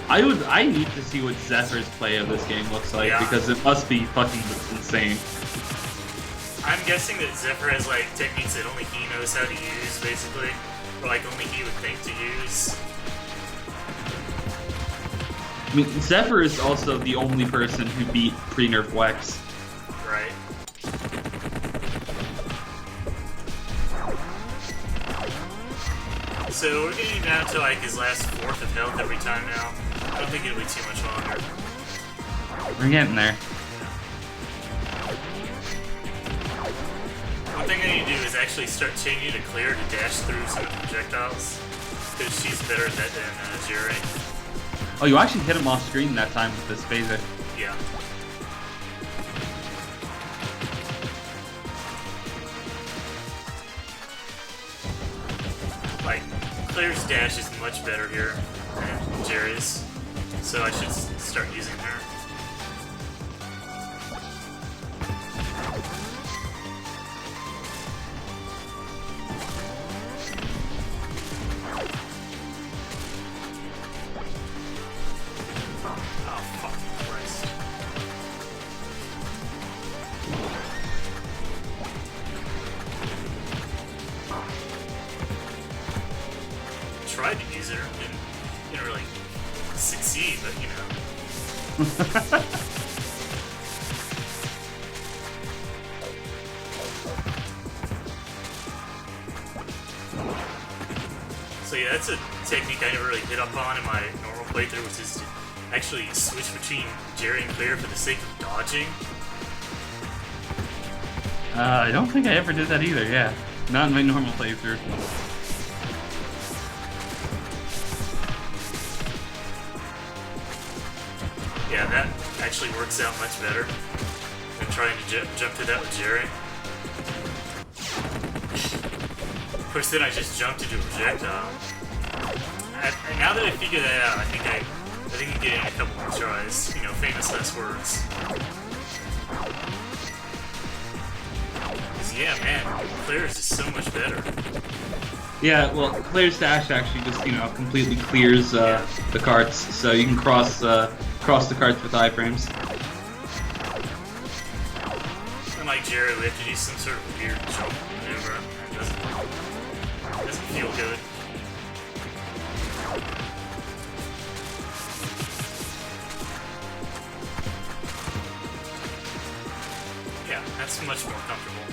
I need to see what Zephyr's play of this game looks like because it must be fucking insane. I'm guessing that Zephyr has like techniques that only he knows how to use, basically, or like only he would think to use. I mean, Zephyr is also the only person who beat pre-nerf Wex. Right. So we're getting down to like his last fourth of health every time now. I don't think it'll be too much longer. We're getting there. One thing I need to do is actually start changing to Clear to dash through some of the projectiles, because she's better at that than Jerry. Oh, you actually hit him off screen that time with this phaser. Yeah. Like, Claire's dash is much better here than Jerry's, so I should start using her. Oh, fucking Christ. Tried to use her, didn't really succeed, but you know. So yeah, that's a technique I never really hit up on in my normal playthrough, which is to actually switch between Jerry and Claire for the sake of dodging. I don't think I ever did that either, yeah. Not in my normal playthrough. Yeah, that actually works out much better than trying to jump through that with Jerry. Of course, then I just jumped into a projectile. Now that I figured that out, I think I get in a couple more tries. You know, famous last words. 'Cause yeah, man, Claire's is so much better. Yeah, well, Claire's dash actually just, you know, completely clears the carts, so you can cross the carts with iframes. Unlike Jerry, we have to do some sort of weird jump maneuver. It doesn't feel good. Yeah, that's much more comfortable.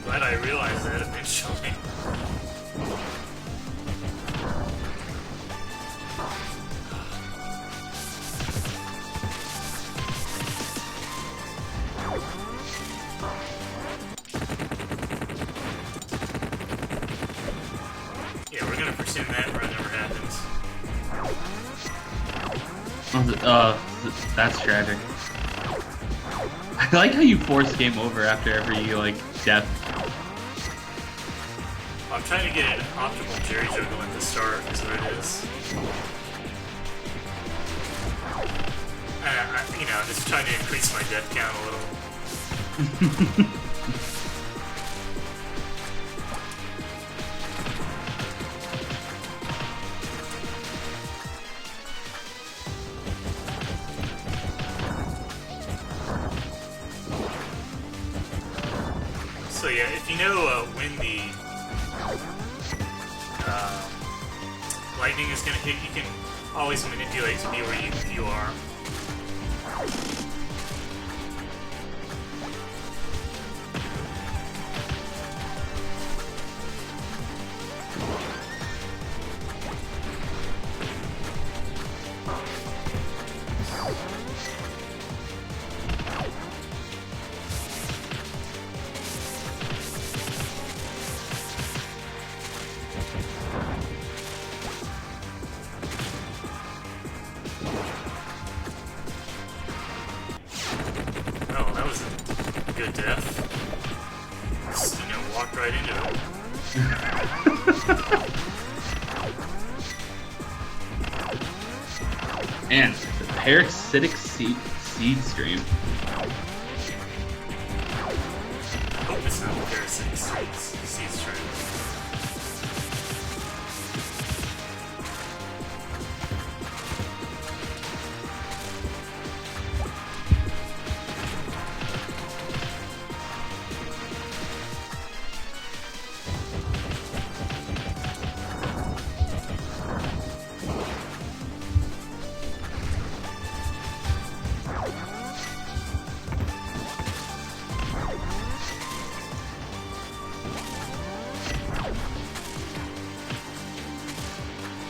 Glad I realized that eventually. Yeah, we're gonna pretend that run never happens. That's tragic. I like how you force game over after every, like, death. I'm trying to get an optimal Jerry juggle at the start, is what it is. You know, I'm just trying to increase my death count a little. So yeah, if you know when the lightning is going to hit, you can always manipulate to be where you are. Oh, that was a good death. Just, you know, walked right into it. And the parasitic seed stream. Hope it's not the parasitic seed stream.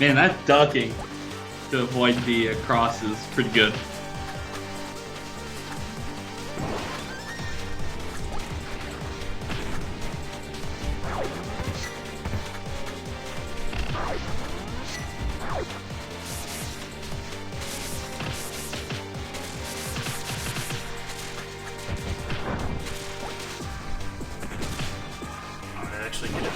Man, that ducking to avoid the cross is pretty good. Oh, that actually hit it.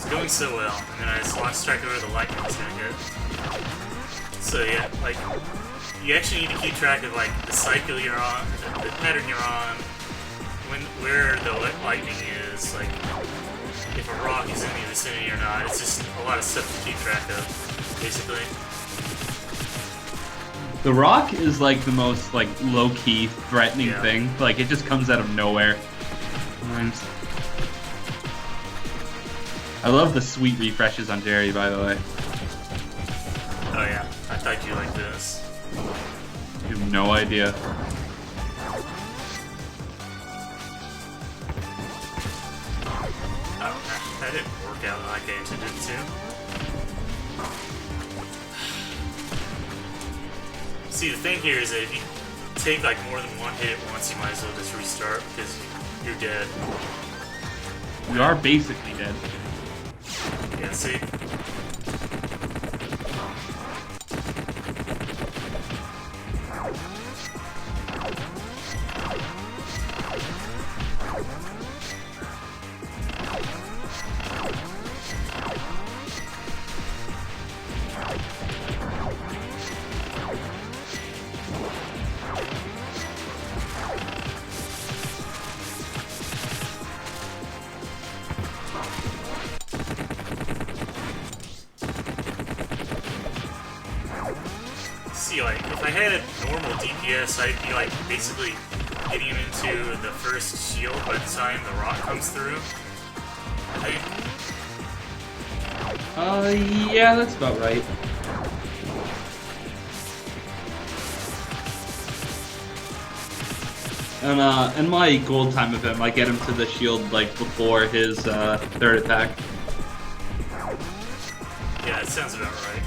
Going so well, and then I just lost track of where the lightning was gonna hit. So yeah, like, you actually need to keep track of, like, the cycle you're on, the pattern you're on, where the lightning is, like, if a rock is in the vicinity or not. It's just a lot of stuff to keep track of, basically. The rock is like the most like low-key threatening thing. Like it just comes out of nowhere. I love the sweet refreshes on Jerry, by the way. Oh yeah, I thought you liked this. You have no idea. Oh, that didn't work out like I intended it to. See, the thing here is that if you take like more than one hit at once, you might as well just restart because you're dead. We are basically dead. Yeah, see? See, like, if I had a normal DPS, I'd be, like, basically getting into the first shield by the time the rock comes through. I think. Yeah, that's about right. And in my gold time of him, I get him to the shield, like, before his, third attack. Yeah, that sounds about right.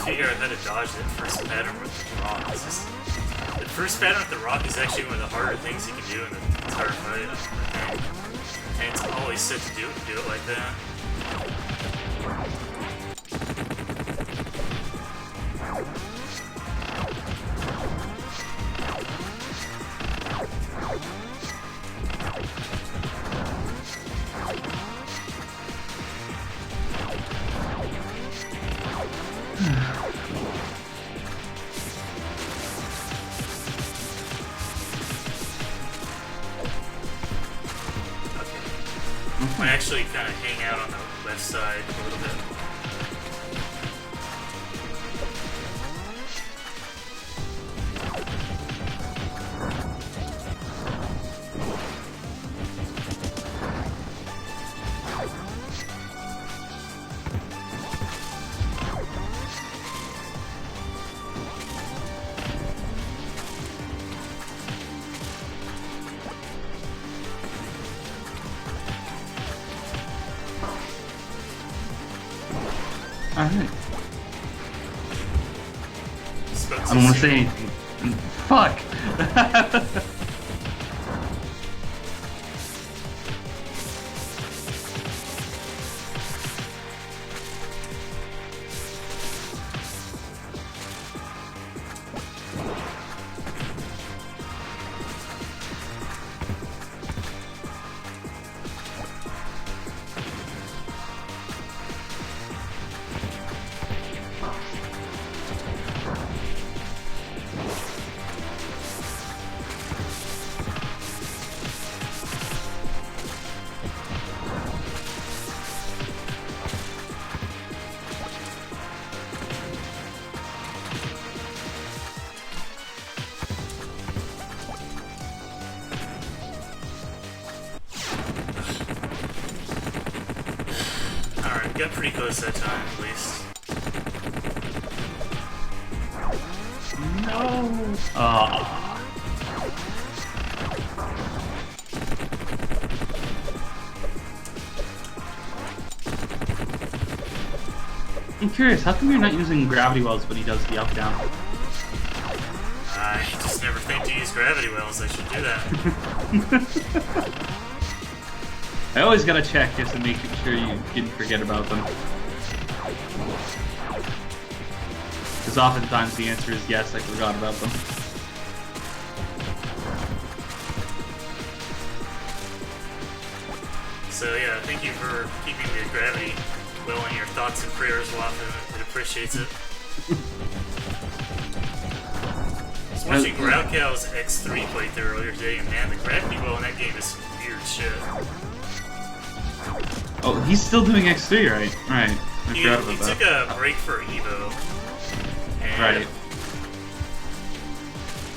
Figure out how to dodge that first pattern with the rock. The first pattern with the rock is actually one of the harder things you can do in the entire fight, I think. And it's always set to do it like that. I actually kind of hang out on the left side a little bit. Alright. I don't want to say anything. Fuck! Got pretty close that time, at least. No! Ah. I'm curious, how come you're not using gravity wells when he does the up-down? I just never think to use gravity wells. I should do that. I always gotta check just to make sure you didn't forget about them. Because oftentimes the answer is yes, I forgot about them. So yeah, thank you for keeping the gravity well in your thoughts and prayers, Waffen. It appreciates it. So watching Raukow's X3 playthrough earlier today, and man, the gravity well in that game is some weird shit. Oh, he's still doing X3, right? Right. He took a break for Evo. And right.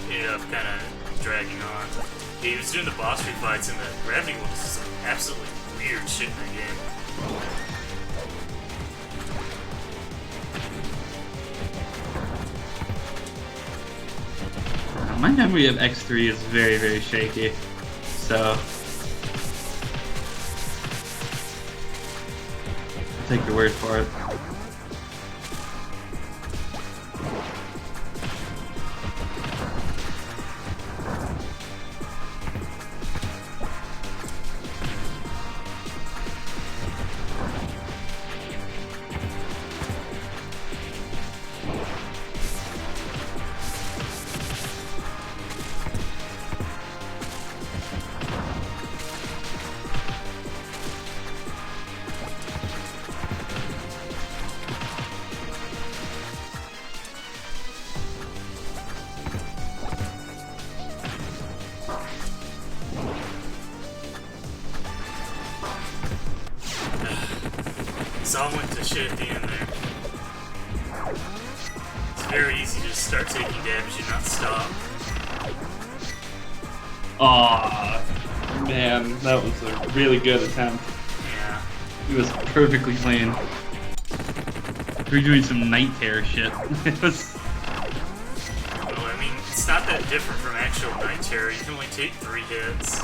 ended up kind of dragging on. He was doing the boss fights, and the gravity well is some absolutely weird shit in that game. My memory of X3 is very, very shaky, so I'll take your word for it. It's all went to shit at the end there. It's very easy to just start taking damage and not stop. Aw, man, that was a really good attempt. Yeah. It was perfectly clean. We were doing some night terror shit. It was. Well, I mean, it's not that different from actual night terror. You can only take 3 hits.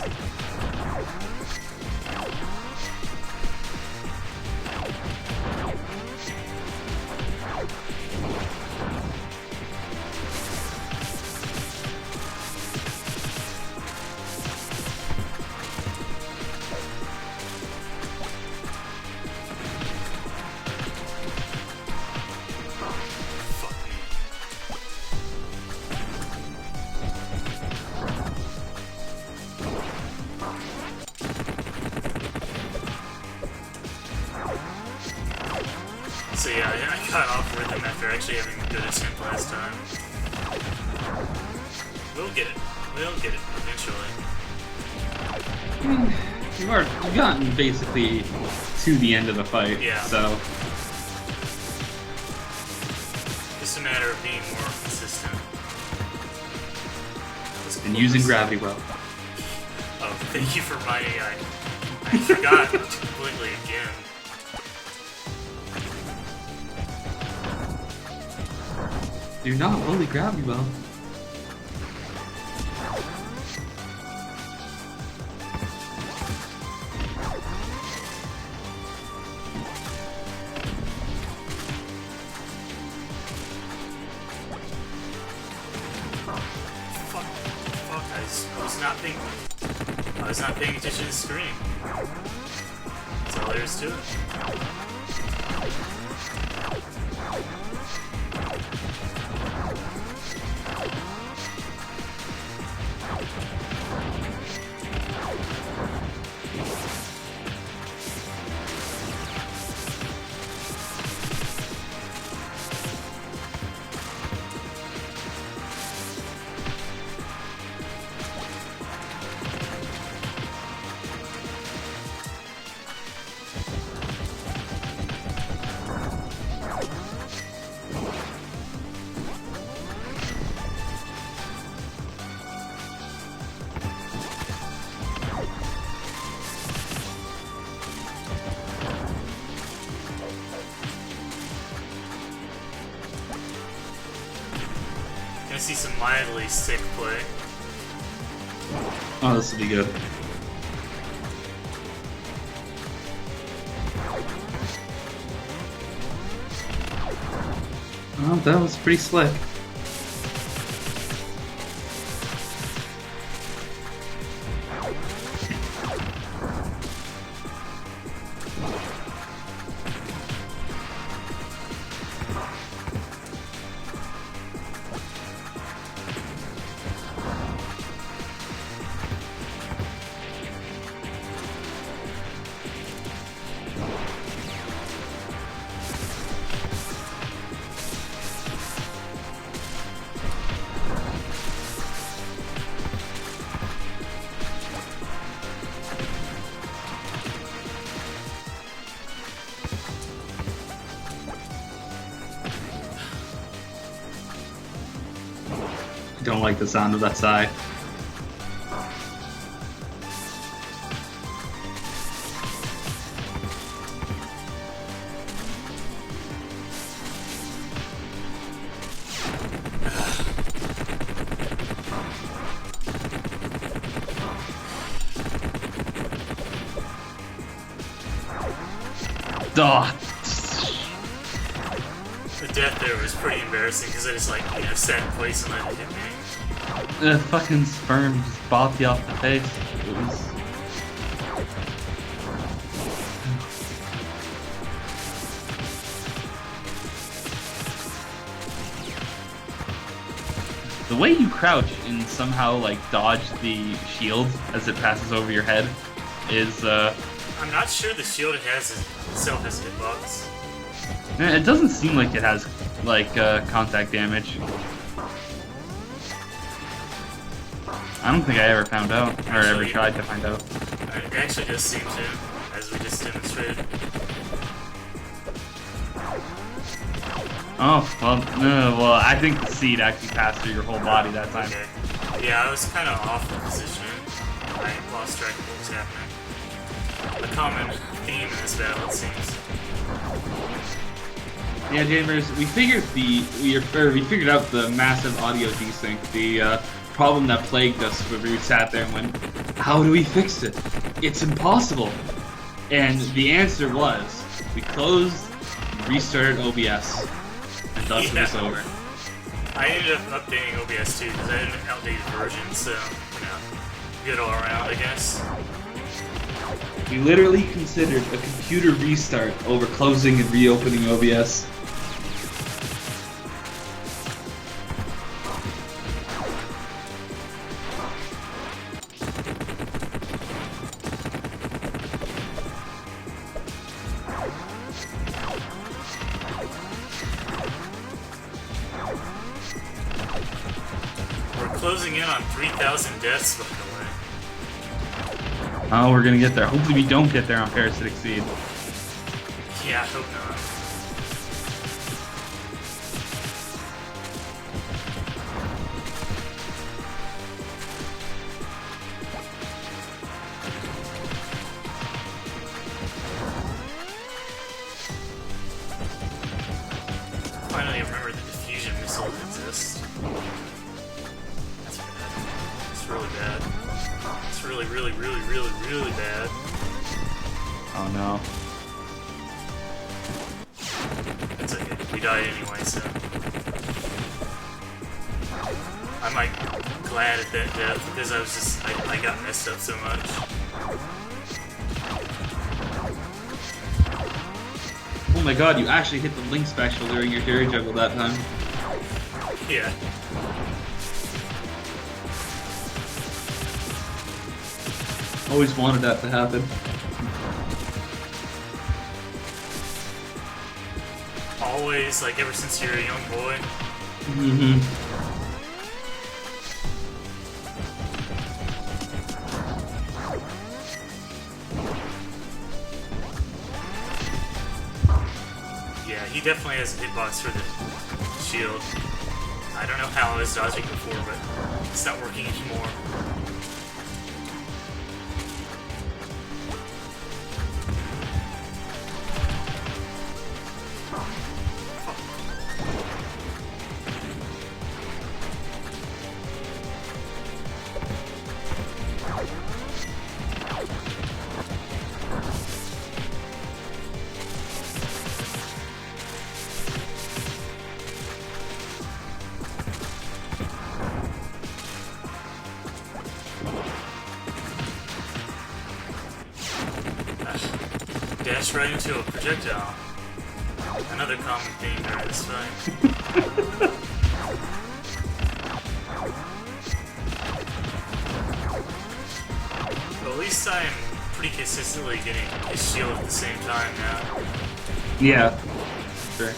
So yeah, I got off rhythm after actually having a good attempt last time. We'll get it. We'll get it eventually. You've gotten basically to the end of the fight, Yeah. so. Just a matter of being more consistent. And using gravity well. Oh, thank you for reminding me. I forgot completely again. Do not fully gravity well. Fuck, I was not paying attention to the screen. That's all there is to it. Gonna see some mildly sick play. Oh, this will be good. Oh, that was pretty slick. don't like the sound of that sigh. Duh. The death there was pretty embarrassing because I just like sat in place and let it hit me. The fucking sperm just bopped you off the face. It was. The way you crouch and somehow like dodge the shield as it passes over your head is I'm not sure the shield itself has hitbox. It doesn't seem like it has like contact damage. I don't think I ever found out, or ever tried to find out. It actually does seem to, as we just demonstrated. Oh, well, no, well, I think the seed actually passed through your whole body that time. Okay. Yeah, I was kind of off the position. I lost track of what was happening. A common theme in this battle, it seems. Yeah, Jamers, we figured out the massive audio desync, the problem that plagued us when we sat there and went, how do we fix it? It's impossible. And the answer was, we closed, restarted OBS, and thus it was over. I ended up updating OBS too because I had an outdated version, so good all around, I guess. We literally considered a computer restart over closing and reopening OBS. We're closing in on 3,000 deaths, by the way. Oh, we're gonna get there. Hopefully we don't get there on Parasitic Seed. Yeah, I hope not. Finally remember the diffusion missiles exist. That's bad. It's really bad. It's really, really, really, really, really bad. Oh no. It's okay. We died anyway, so. I'm like glad at that death because I was just I got messed up so much. Oh my god, you actually hit the Link special during your Dairy Juggle that time. Yeah. Always wanted that to happen. Always, like ever since you're a young boy. Mm-hmm. Yeah, he definitely has a hitbox for the shield. I don't know how I was dodging before, but it's not working anymore. Dash right into a projectile. Another common theme during this fight. Well, at least I'm pretty consistently getting his shield at the same time now. Yeah. Sure.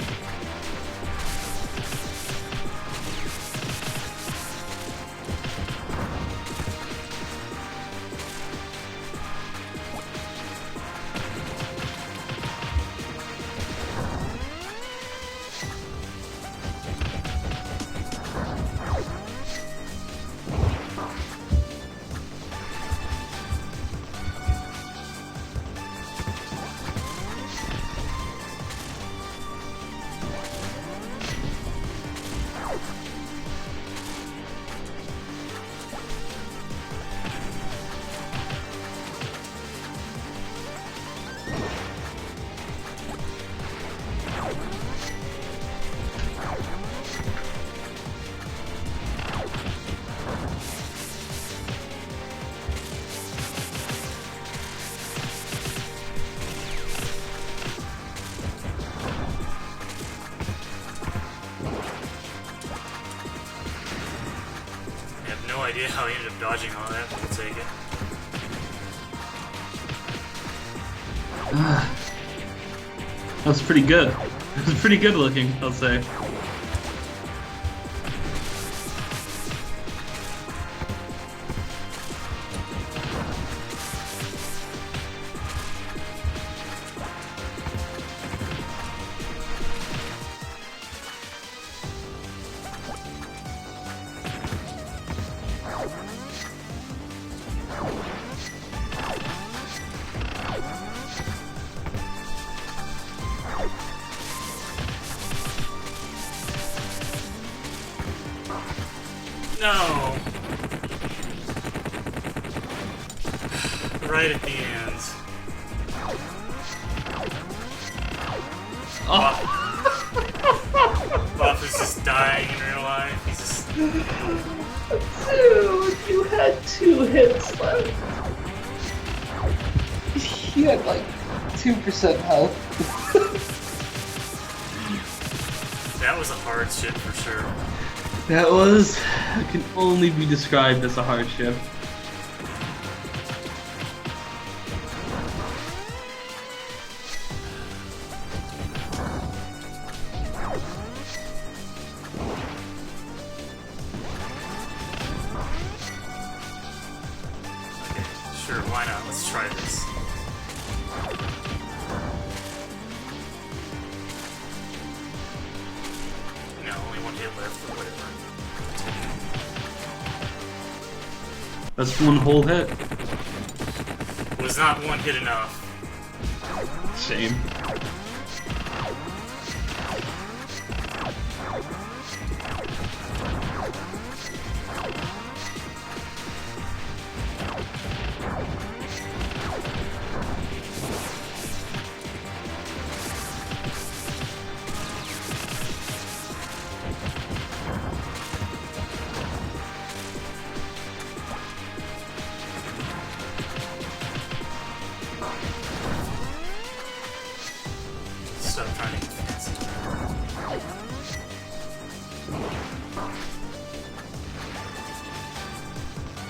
idea how he ended up dodging all that, but we'll take it. That was pretty good. It was pretty good looking, I'll say. No! Right at the end. Oh. Buff is just dying in real life. He's just... Dude, you had 2 hits left. He had like 2% health. That was a hardship for sure. That was... can only be described as a hardship. Okay, sure, why not? Let's try this. No, only 1 hit left, or whatever. That's 1 whole hit. Was not 1 hit enough. Shame. Stop trying to get fancy.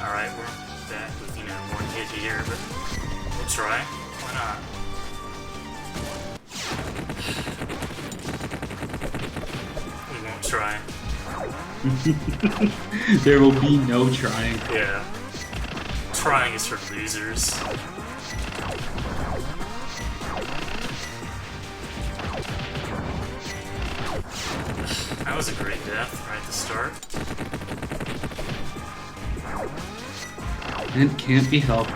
Alright, we're back with, 1 hit here, but we'll try. Why not? We won't try. There will be no trying. Yeah. Trying is for losers. That was a great death right at the start. It can't be helped.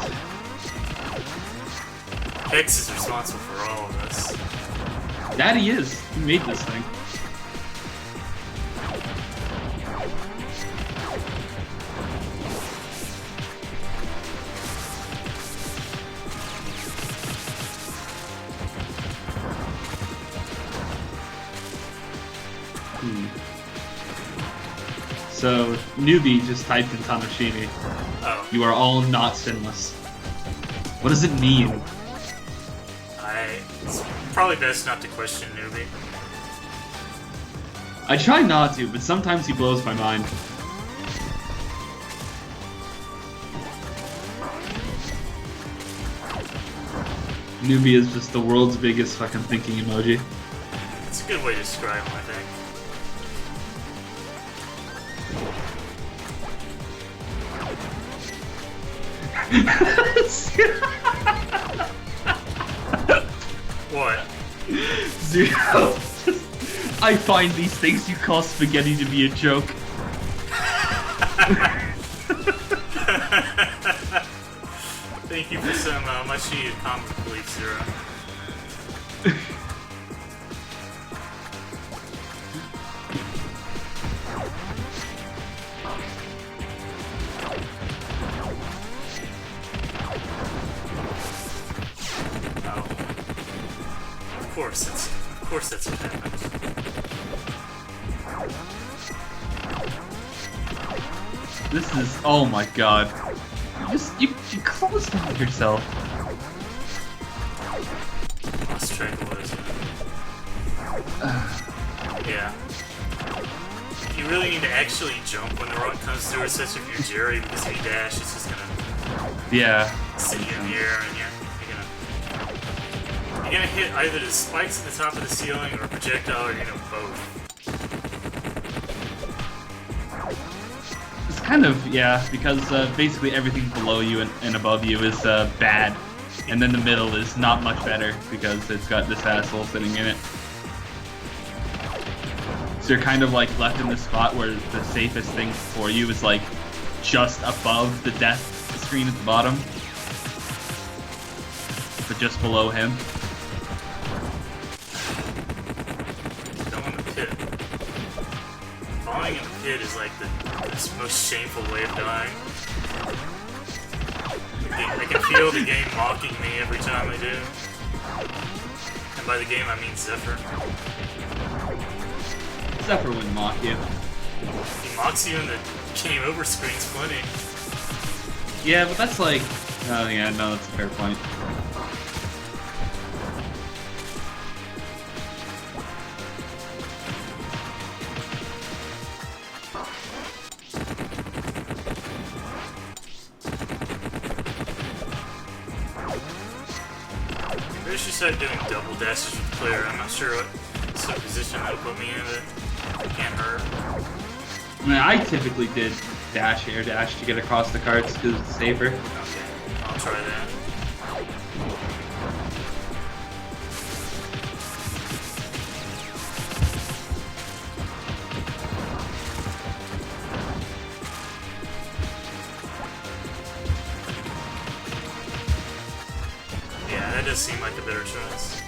Hex is responsible for all of this. That he is. He made this thing. So, newbie just typed in Tanoshimi. Oh. You are all not sinless. What does it mean? It's probably best not to question newbie. I try not to, but sometimes he blows my mind. Newbie is just the world's biggest fucking thinking emoji. It's a good way to describe him, I think. What? Zero. I find these things you call spaghetti to be a joke. Thank you for some much needed comic relief, Zero. Of course that's what happened. This is, oh my god. You closed on yourself. Lost track of what is it. Yeah. You really need to actually jump when the rock comes through, especially if you're Jerry, because if you dash, it's just gonna sit you in the air, and you're gonna hit either the spikes at the top of the ceiling or a projectile, or both. It's kind of, because basically everything below you and above you is bad, and then the middle is not much better because it's got this asshole sitting in it. So you're kind of like left in the spot where the safest thing for you is like just above the death screen at the bottom, but just below him. Falling in the pit is like the most shameful way of dying. I can feel the game mocking me every time I do. And by the game, I mean Zephyr. Zephyr wouldn't mock you. He mocks you in the game over screens plenty. Yeah, but that's like... Oh yeah, no, that's a fair point. Maybe I should start doing double dashes with the player. I'm not sure what sort of position that'll put me in, but it can't hurt. I mean, I typically did air dash to get across the carts because it's safer. Okay, I'll try that. Yeah, that does seem like a better choice.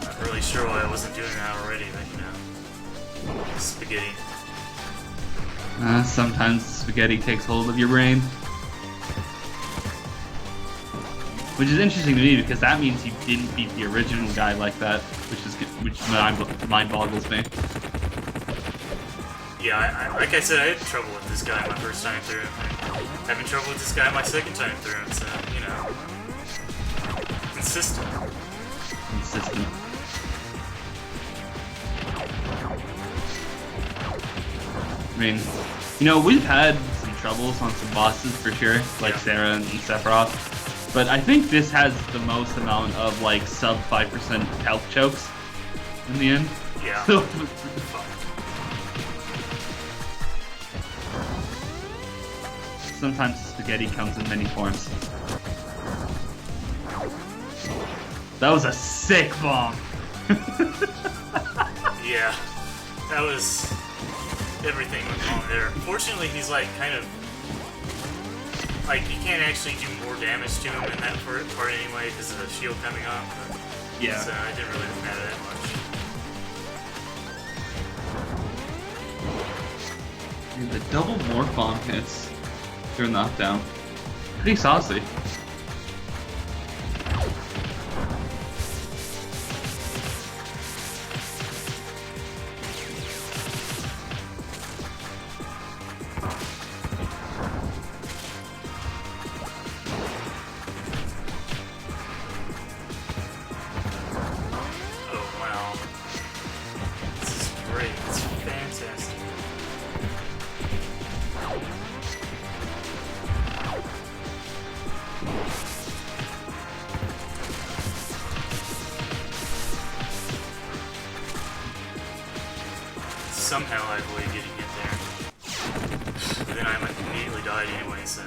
Not really sure why I wasn't doing that already, but spaghetti. Sometimes spaghetti takes hold of your brain. Which is interesting to me because that means you didn't beat the original guy like that, which mind boggles me. Yeah, like I said, I had trouble with this guy my first time through. I'm having trouble with this guy my second time through, so, consistent. Consistent. I mean, we've had some troubles on some bosses for sure, like Sarah and Sephiroth, but I think this has the most amount of, like, sub 5% health chokes in the end. Yeah. Sometimes spaghetti comes in many forms. That was a sick bomb! Yeah. That was... Everything went wrong there. Fortunately, he's like kind of like you can't actually do more damage to him in that part anyway because of the shield coming up. But, yeah. So it didn't really matter that much. Dude, the double morph bomb hits during the up down. Pretty saucy. Somehow I avoid getting hit there. But then I immediately died anyway, so,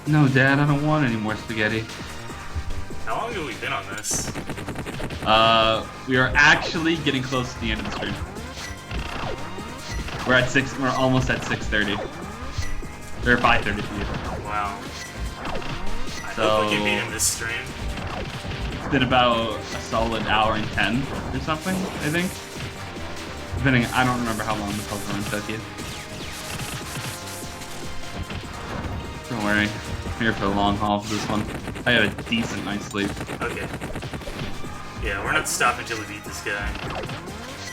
No, Dad, I don't want any more spaghetti. How long have we been on this? We are actually getting close to the end of the stream. We're almost at 6:30. Or 5:30 for you. Wow. I hope we can beat him this stream. It's been about a solid hour and 10 or something, I think. Depending, I don't remember how long the Pokemon took you. Don't worry, I'm here for the long haul for this one. I had a decent night's sleep. Okay. Yeah, we're not stopping until we beat this guy.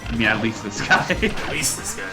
I mean, at least this guy. At least this guy.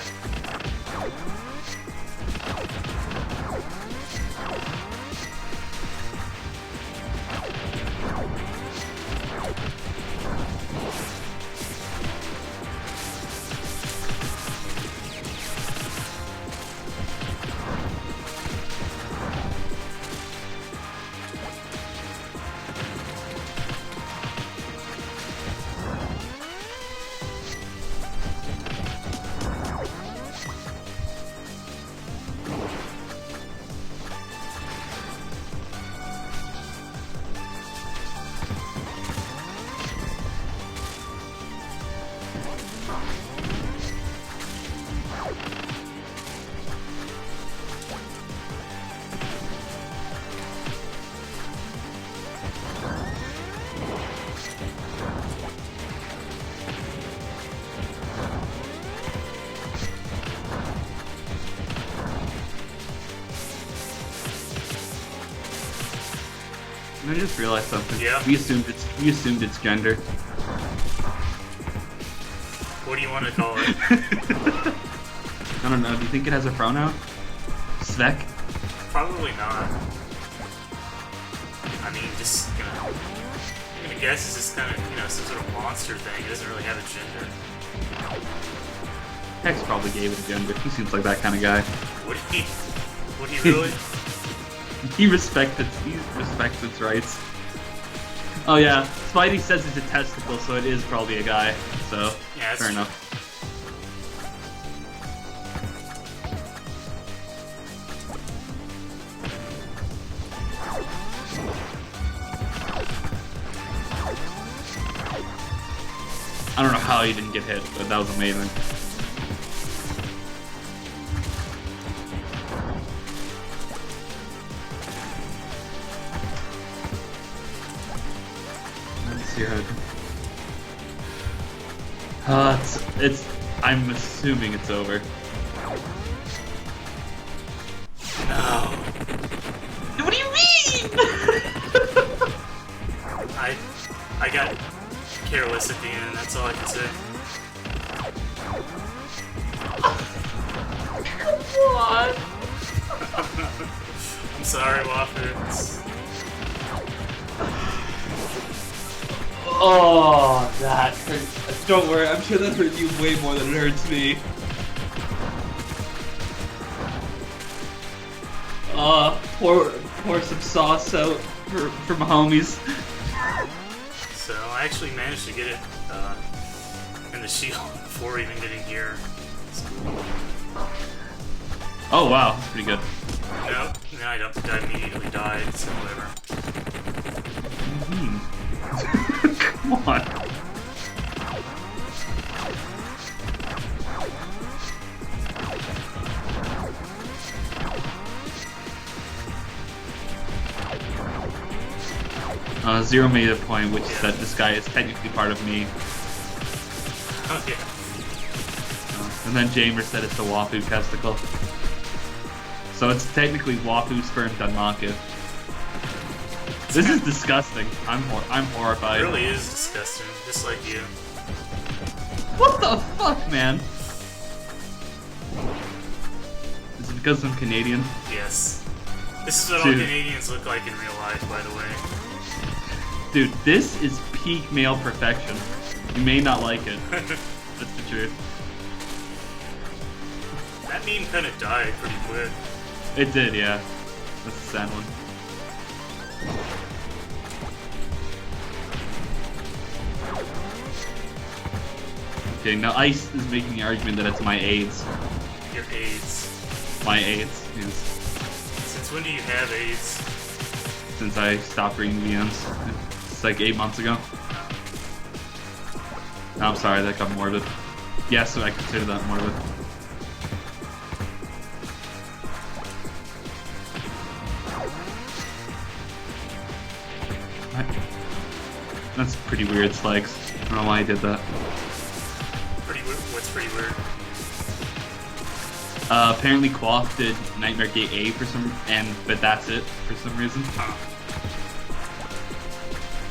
I just realized something. Yeah. We assumed it's gender. What do you want to call it? I don't know. Do you think it has a pronoun? Svek? Probably not. I mean, just I'm gonna guess it's just kind of, you know, some sort of monster thing. It doesn't really have a gender. Hex probably gave it a gender. He seems like that kind of guy. Would he? Would he really? He respects its rights. Oh yeah, Spidey says it's a testicle, so it is probably a guy. So Yeah, that's fair true. enough. I don't know how he didn't get hit, but that was amazing. Let's see how. It's. I'm assuming it's over. No. What do you mean? I got careless at the end. That's all I can say. What? I'm sorry, Waffle. Oh, that hurts. Don't worry, I'm sure that hurts you way more than it hurts me. Pour some sauce out for my homies. So I actually managed to get it in the shield before even getting here. Oh wow, that's pretty good. Nope, then I immediately died, so whatever. Come on. Zero made a point, which is that this guy is technically part of me. Oh yeah. And then Jamer said it's the Wafu testicle. So it's technically Wafu sperm Danmaku. This is disgusting. I'm horrified. It really is disgusting, just like you. What the fuck, man? Is it because I'm Canadian? Yes. This is what all Dude. Canadians look like in real life, by the way. Dude, this is peak male perfection. You may not like it. That's the truth. That meme kind of died pretty quick. It did, yeah. That's a sad one. Okay, now Ice is making the argument that it's my AIDS. Your AIDS. My AIDS, yes. Since when do you have AIDS? Since I stopped reading VMs. It's like 8 months ago. No, I'm sorry, that got morbid. Yes, so I consider that morbid. That's pretty weird, Slikes. I don't know why I did that. Pretty weird. What's pretty weird? Apparently Quaff did Nightmare Gate A but that's it for some reason. Huh.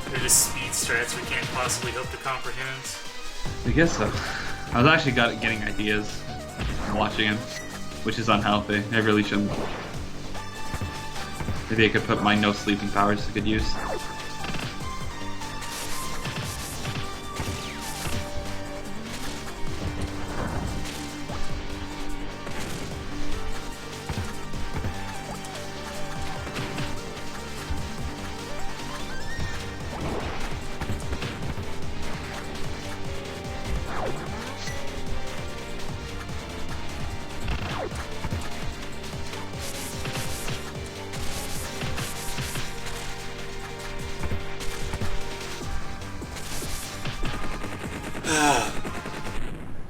They're just speed strats we can't possibly hope to comprehend. I guess so. I was actually getting ideas watching him, which is unhealthy. I really shouldn't. Maybe I could put my no sleeping powers to good use.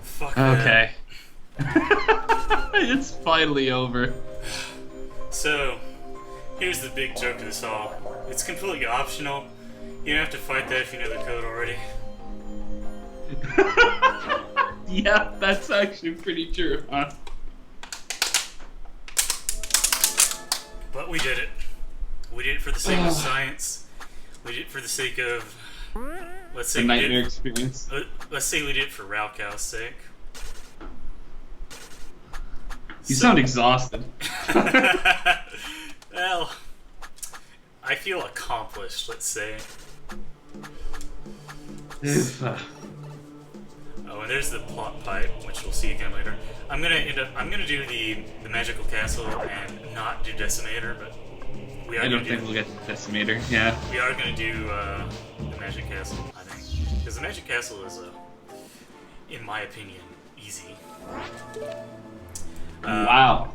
Fuck that. Okay. It's finally over. So, here's the big joke of this all. It's completely optional. You don't have to fight that if you know the code already. Yeah, that's actually pretty true, huh? But we did it. We did it for the sake of science. for the sake of, let's The say nightmare experience. let's say we did it for Raukow's sake. You sound exhausted. Well, I feel accomplished, let's say. Oh, and there's the plot pipe, which we'll see again later. I'm gonna do the magical castle and not do Decimator, but I don't think we'll get Decimator. Yeah. we are gonna do the magic castle, I think, because the magic castle is, in my opinion, easy. Wow,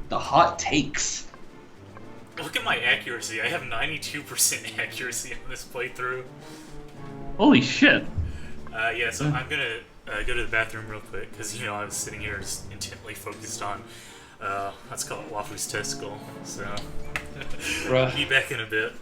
the hot takes. Look at my accuracy. I have 92% accuracy on this playthrough. Holy shit. Yeah, so I'm gonna go to the bathroom real quick, because, you know, I was sitting here just intently focused on, let's call it Wafu's testicle, so... Bruh. Be back in a bit.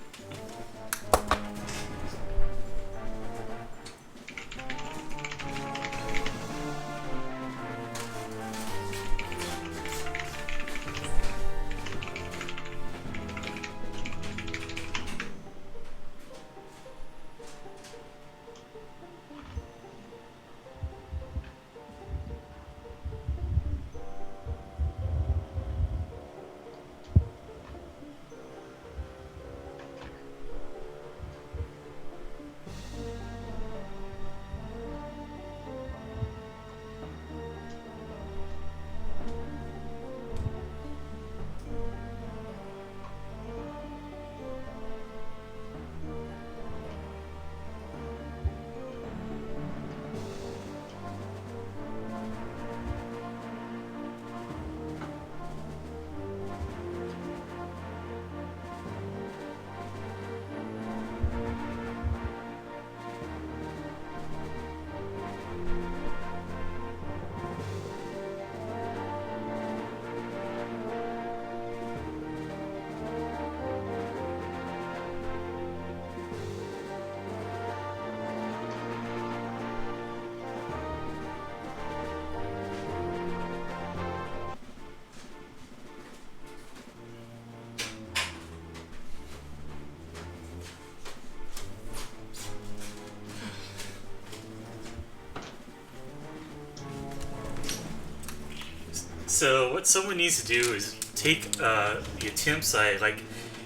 So what someone needs to do is take the attempts I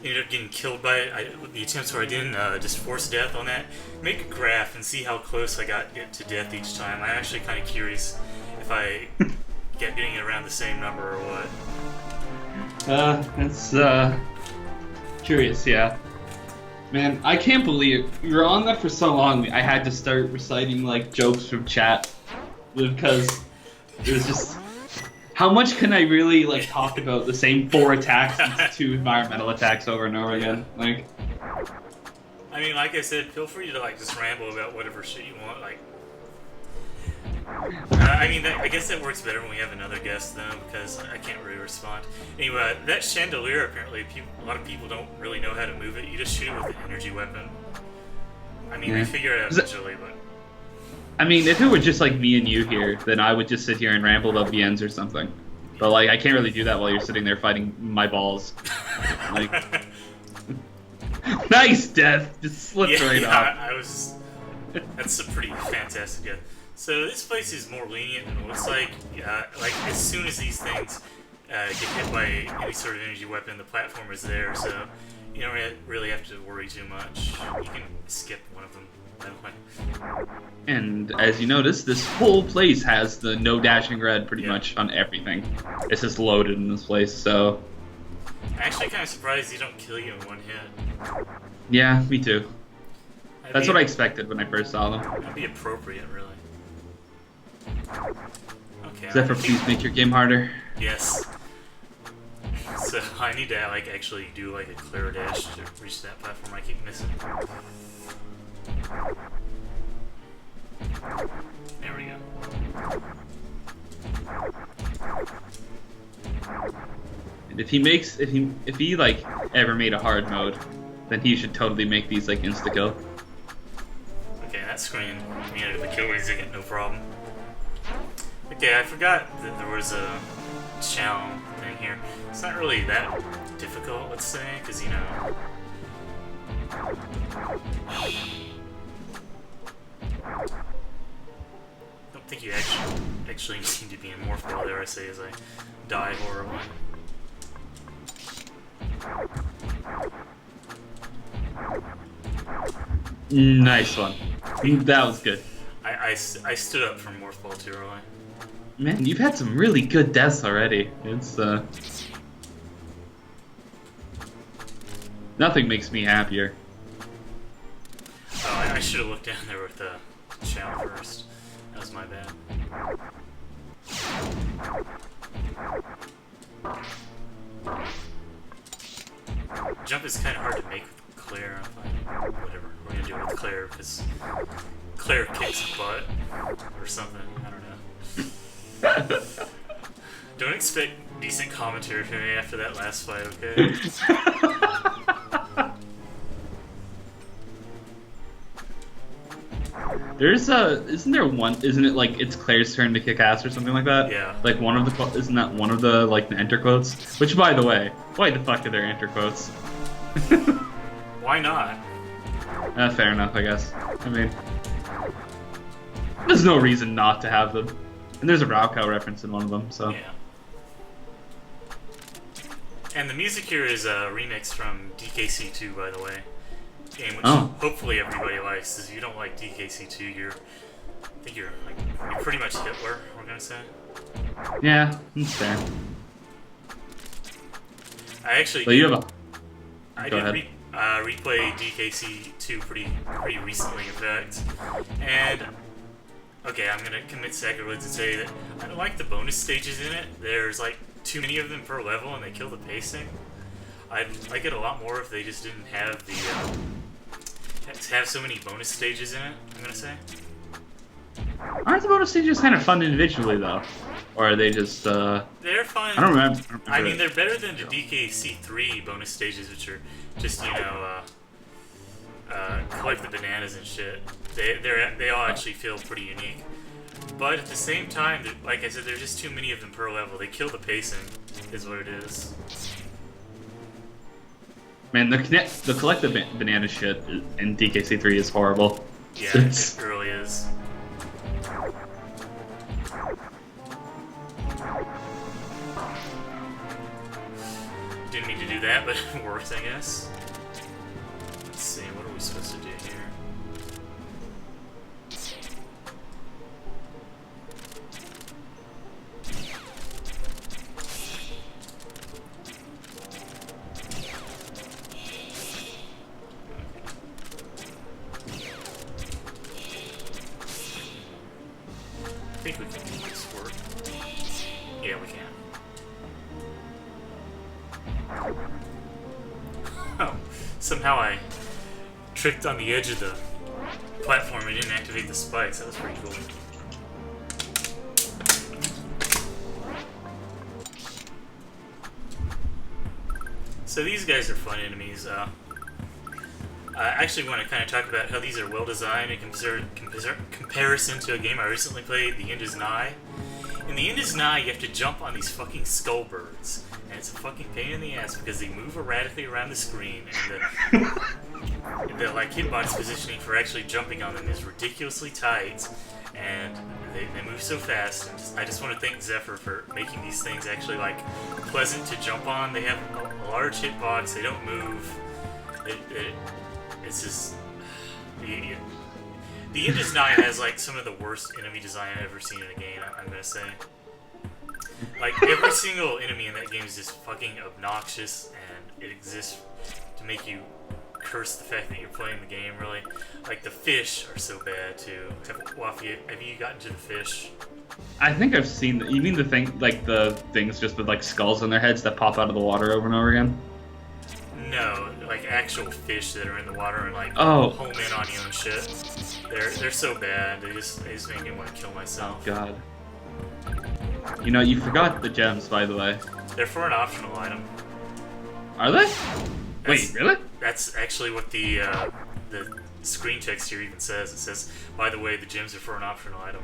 ended up getting killed by. The attempts where I didn't just force death on that. Make a graph and see how close I got it to death each time. I'm actually kind of curious if I get getting it around the same number or what. It's curious, yeah. Man, I can't believe you were on that for so long. I had to start reciting like jokes from chat because it was just. How much can I really like talk about the same 4 attacks and 2 environmental attacks over and over again? Like, I mean, like I said, feel free to like just ramble about whatever shit you want. Like, I mean, I guess that works better when we have another guest though, because I can't really respond. Anyway, that chandelier apparently a lot of people don't really know how to move it. You just shoot it with an energy weapon. I mean, Yeah. we figure it out eventually, but. I mean, if it were just like me and you here, then I would just sit here and ramble about VNs or something. But like, I can't really do that while you're sitting there fighting my balls. Like, nice death, just slipped right off. I was. That's a pretty fantastic death. So this place is more lenient than it looks like. Like as soon as these things get hit by any sort of energy weapon, the platform is there, so you don't really have to worry too much. You can skip one of them. And as you notice, this whole place has the no dashing red pretty much on everything. It's just loaded in this place, so... I'm actually kind of surprised you don't kill you in one hit. Yeah, me too. That's what I expected when I first saw them. That'd be appropriate, really. Okay. Zephyr, please make your game harder. Yes. So I need to like actually do like a clear dash to reach that platform. I keep missing. There we go. And if he like ever made a hard mode, then he should totally make these like insta kill. Okay, that screen needed the kill again, no problem. Okay, I forgot that there was a challenge thing here. It's not really that difficult, let's say, because you know. don't think you actually need to be in morph ball there, I say, as I die horribly. Nice one. That was good. I stood up from morph ball too early. Man, you've had some really good deaths already. It's nothing makes me happier. Oh, I should have looked down there with the shell first. That was my bad. Jump is kind of hard to make with Claire. Whatever, we're gonna do it with Claire because Claire kicks butt or something. I don't know. Don't expect decent commentary from me after that last fight, okay? Isn't it like it's Claire's turn to kick ass or something like that? Yeah. Like isn't that one of the, like, the enter quotes? Which, by the way, why the fuck are there enter quotes? Why not? Fair enough, I guess. I mean, there's no reason not to have them. And there's a Raukau reference in one of them, so. Yeah. And the music here is a remix from DKC2, by the way. Game which hopefully everybody likes. If you don't like DKC2, I think you're pretty much Hitler, we're gonna say. Yeah, that's fair. I actually but you have replay DKC2 pretty recently, in fact. And okay, I'm gonna commit sacrilege and say that I don't like the bonus stages in it. There's like too many of them per level, and they kill the pacing. I'd like it a lot more if they just didn't have the have so many bonus stages in it. I'm gonna say. Aren't the bonus stages kind of fun individually though, or are they just? They're fun. I don't remember. I mean, they're better than the DKC3 bonus stages, which are just collect the bananas and shit. They all actually feel pretty unique. But at the same time, like I said, there's just too many of them per level. They kill the pacing, is what it is. Man, the collective banana shit in DKC3 is horrible. Yeah, it really is. Didn't mean to do that, but it worked, I guess. Let's see, what are we supposed to do here? I think we can make this work. Yeah, we can. Oh, somehow I tripped on the edge of the platform and didn't activate the spikes. That was pretty cool. So these guys are fun enemies. I actually want to kind of talk about how these are well designed in comparison to a game I recently played, The End is Nigh. In The End is Nigh, you have to jump on these fucking skull birds, and it's a fucking pain in the ass because they move erratically around the screen, and the like hitbox positioning for actually jumping on them is ridiculously tight, and they move so fast. And I just want to thank Zephyr for making these things actually like pleasant to jump on. They have a large hitbox. They don't move. It's just the End is Nigh has like some of the worst enemy design I've ever seen in a game. I'm gonna say, like every single enemy in that game is just fucking obnoxious, and it exists to make you curse the fact that you're playing the game. Really, like the fish are so bad too. Have you gotten to the fish? I think I've seen. You mean the thing, like the things just with like skulls on their heads that pop out of the water over and over again? No, like actual fish that are in the water and like home in on you and shit. They're so bad. They just make me want to kill myself. Oh, God. You know, you forgot the gems, by the way. They're for an optional item. Are they? Wait, really? That's actually what the screen text here even says. It says, by the way, the gems are for an optional item.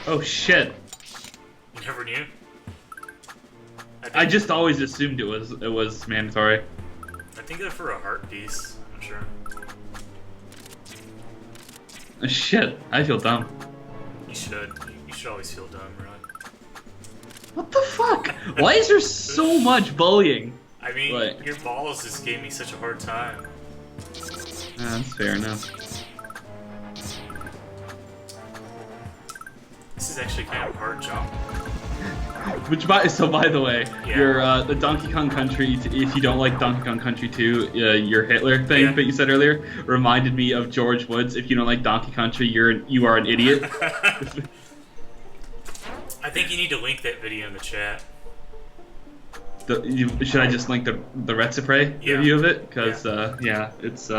Oh shit! You never knew? I just always assumed it was mandatory. I think they're for a heart piece. I'm sure. Shit, I feel dumb. You should. You should always feel dumb, really. What the fuck? Why is there so much bullying? I mean, What? your balls just gave me such a hard time. That's fair enough. This is actually kind of a hard jump. So by the way, Yeah. your the Donkey Kong Country, if you don't like Donkey Kong Country 2, your Hitler thing Yeah. that you said earlier reminded me of George Woods. If you don't like Donkey Country, you are an idiot. I think you need to link that video in the chat. Should I just link the Retsupre Yeah. review of it? Because yeah, it's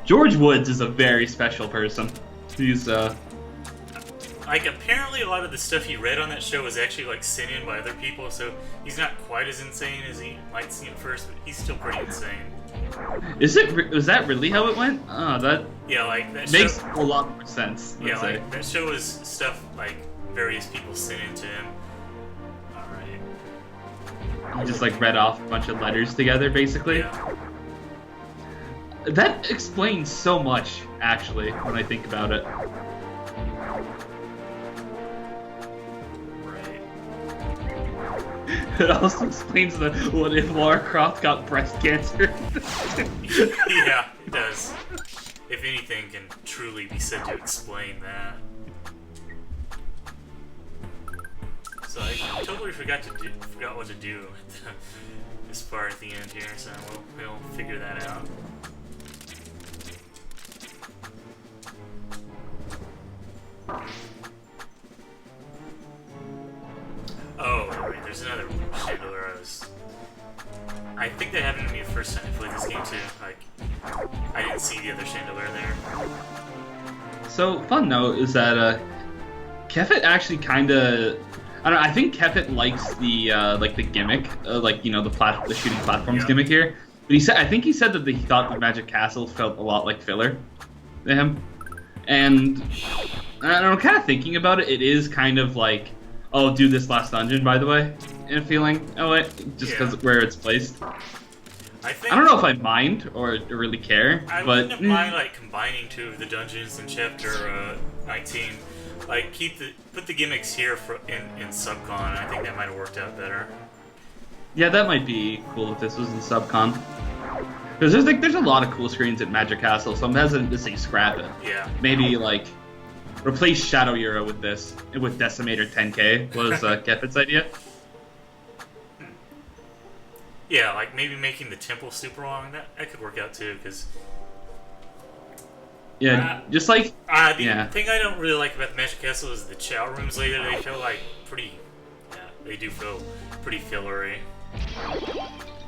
George Woods is a very special person. He's Like, apparently a lot of the stuff he read on that show was actually, like, sent in by other people, so he's not quite as insane as he might seem at first, but he's still pretty insane. is that really how it went? Oh, that Yeah, like, that makes show... a lot more sense. Yeah, Let's say. like, that show was stuff, like, various people sent in to him. Alright. He just like read off a bunch of letters together, basically. Yeah. That explains so much, actually, when I think about it. Right. It also explains the what if Lara Croft got breast cancer. Yeah, it does. If anything can truly be said to explain that. So I totally forgot what to do at this part at the end here, so we'll figure that out. Oh, right, there's another chandelier I think that happened to me the first time I played this game too. Like, I didn't see the other chandelier there. So, fun note is that Kefit actually kind of, I don't know. I think Kefit likes the like the gimmick, like you know the shooting platforms Yeah. gimmick here. But I think he said that he thought the Magic Castle felt a lot like filler to him, and I don't know. Kind of thinking about it, it is kind of like, oh, do this last dungeon, by the way, and feeling, oh wait, just because where it's placed. I think I don't know if I mind or really care, I but wouldn't mind like combining two of the dungeons in chapter 19. Like put the gimmicks here in Subcon. I think that might have worked out better. yeah, that might be cool if this was in Subcon. Because there's a lot of cool screens at Magic Castle, so I'm hesitant to say scrap it. Yeah. Maybe like replace Shadow Euro with this, with Decimator 10K was Kefit's idea. Yeah, like maybe making the temple super long. That could work out too, because Yeah, just like the thing I don't really like about the Magic Castle is the chow rooms later. They feel like they do feel pretty fillery.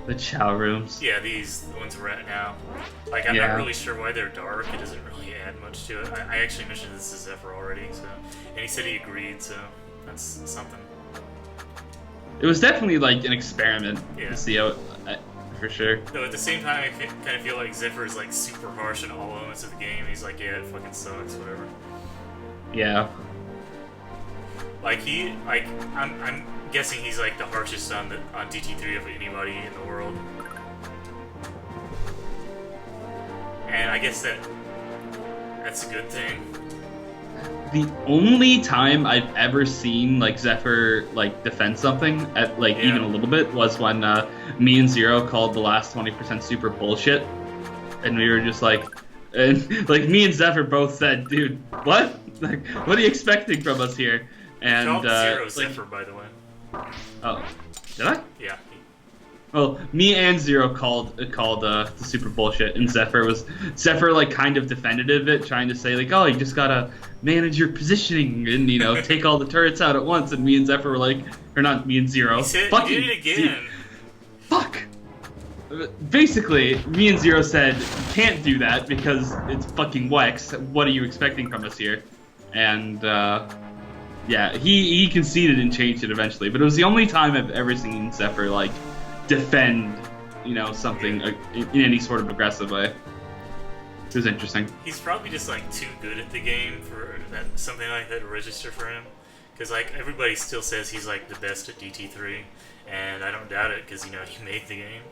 the Chow rooms. Yeah, the ones we're at now. Like, I'm Yeah. not really sure why they're dark. It doesn't really add much to it. I actually mentioned this to Zephyr already, so, and he said he agreed, so that's something. It was definitely like an experiment Yeah. to see how it, for sure. Though at the same time, I kind of feel like Zephyr is like super harsh in all elements of the game. He's like, yeah, it fucking sucks, whatever. Yeah. Like I'm guessing he's like the harshest on DT3 of anybody in the world. And I guess that's a good thing. The only time I've ever seen like Zephyr like defend something at like Yeah. even a little bit was when me and Zero called the last 20% super bullshit, and we were just like, and like me and Zephyr both said, "Dude, what? Like, what are you expecting from us here?" And Called Zero like, Zephyr, by the way. oh, did I? Yeah. Well, me and Zero called the super bullshit, and Zephyr like kind of defended it, trying to say like, oh, you just gotta manage your positioning and you know take all the turrets out at once. And me and Zephyr were like, or not me and Zero, He said, fucking he did it again. fuck. Basically, me and Zero said you can't do that because it's fucking Wex. What are you expecting from us here? And yeah, he conceded and changed it eventually, but it was the only time I've ever seen Zephyr like defend, you know, something in any sort of aggressive way. It was interesting. He's probably just like too good at the game for something like that to register for him. Because like everybody still says he's like the best at DT3, and I don't doubt it because you know he made the game.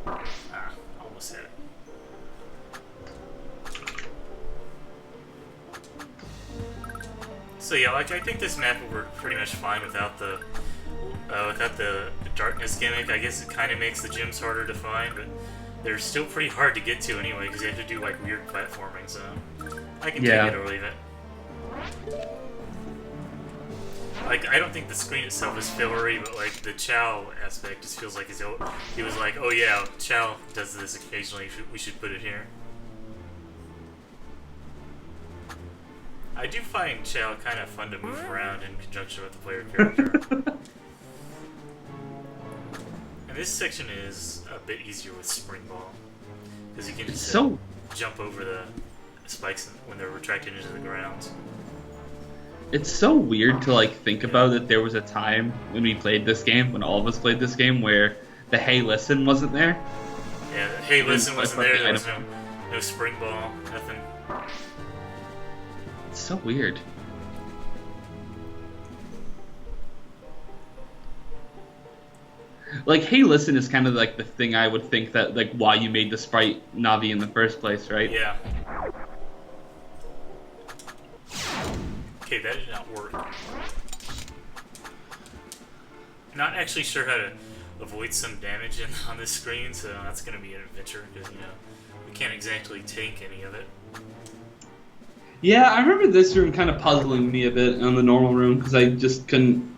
Ah, almost had it. So yeah, like I think this map would work pretty much fine without the darkness gimmick. I guess it kind of makes the gyms harder to find, but they're still pretty hard to get to anyway because you have to do like weird platforming. So I can take it or leave it. Like I don't think the screen itself is fillery, but like the Chow aspect just feels like he was like, oh yeah, Chow does this occasionally. We should put it here. I do find Chow kind of fun to move around in conjunction with the player character. And this section is a bit easier with Spring Ball. Because you can just jump over the spikes when they're retracted into the ground. It's so weird to like think about that there was a time when we played this game, when all of us played this game, where the Hey Listen wasn't there. Yeah, the Hey Listen wasn't there, there was no Spring Ball, nothing. It's so weird. Like, Hey Listen is kind of like the thing I would think that, like, why you made the sprite Navi in the first place, right? Yeah. Okay, that did not work. Not actually sure how to avoid some damage on this screen, so that's going to be an adventure, because, you know, we can't exactly tank any of it. Yeah, I remember this room kind of puzzling me a bit on the normal room, because I just couldn't...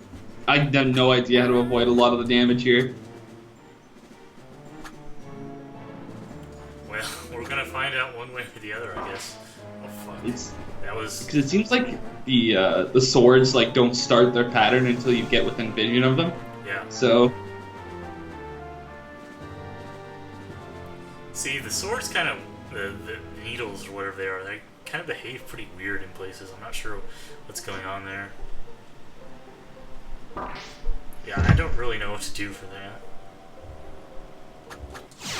I had no idea how to avoid a lot of the damage here. Well, we're going to find out one way or the other, I guess. Oh, fuck. That was... Because it seems like the swords, like, don't start their pattern until you get within vision of them. Yeah. So... See, the swords kind of... The needles or whatever they are, they kind of behave pretty weird in places. I'm not sure what's going on there. Yeah, I don't really know what to do for that.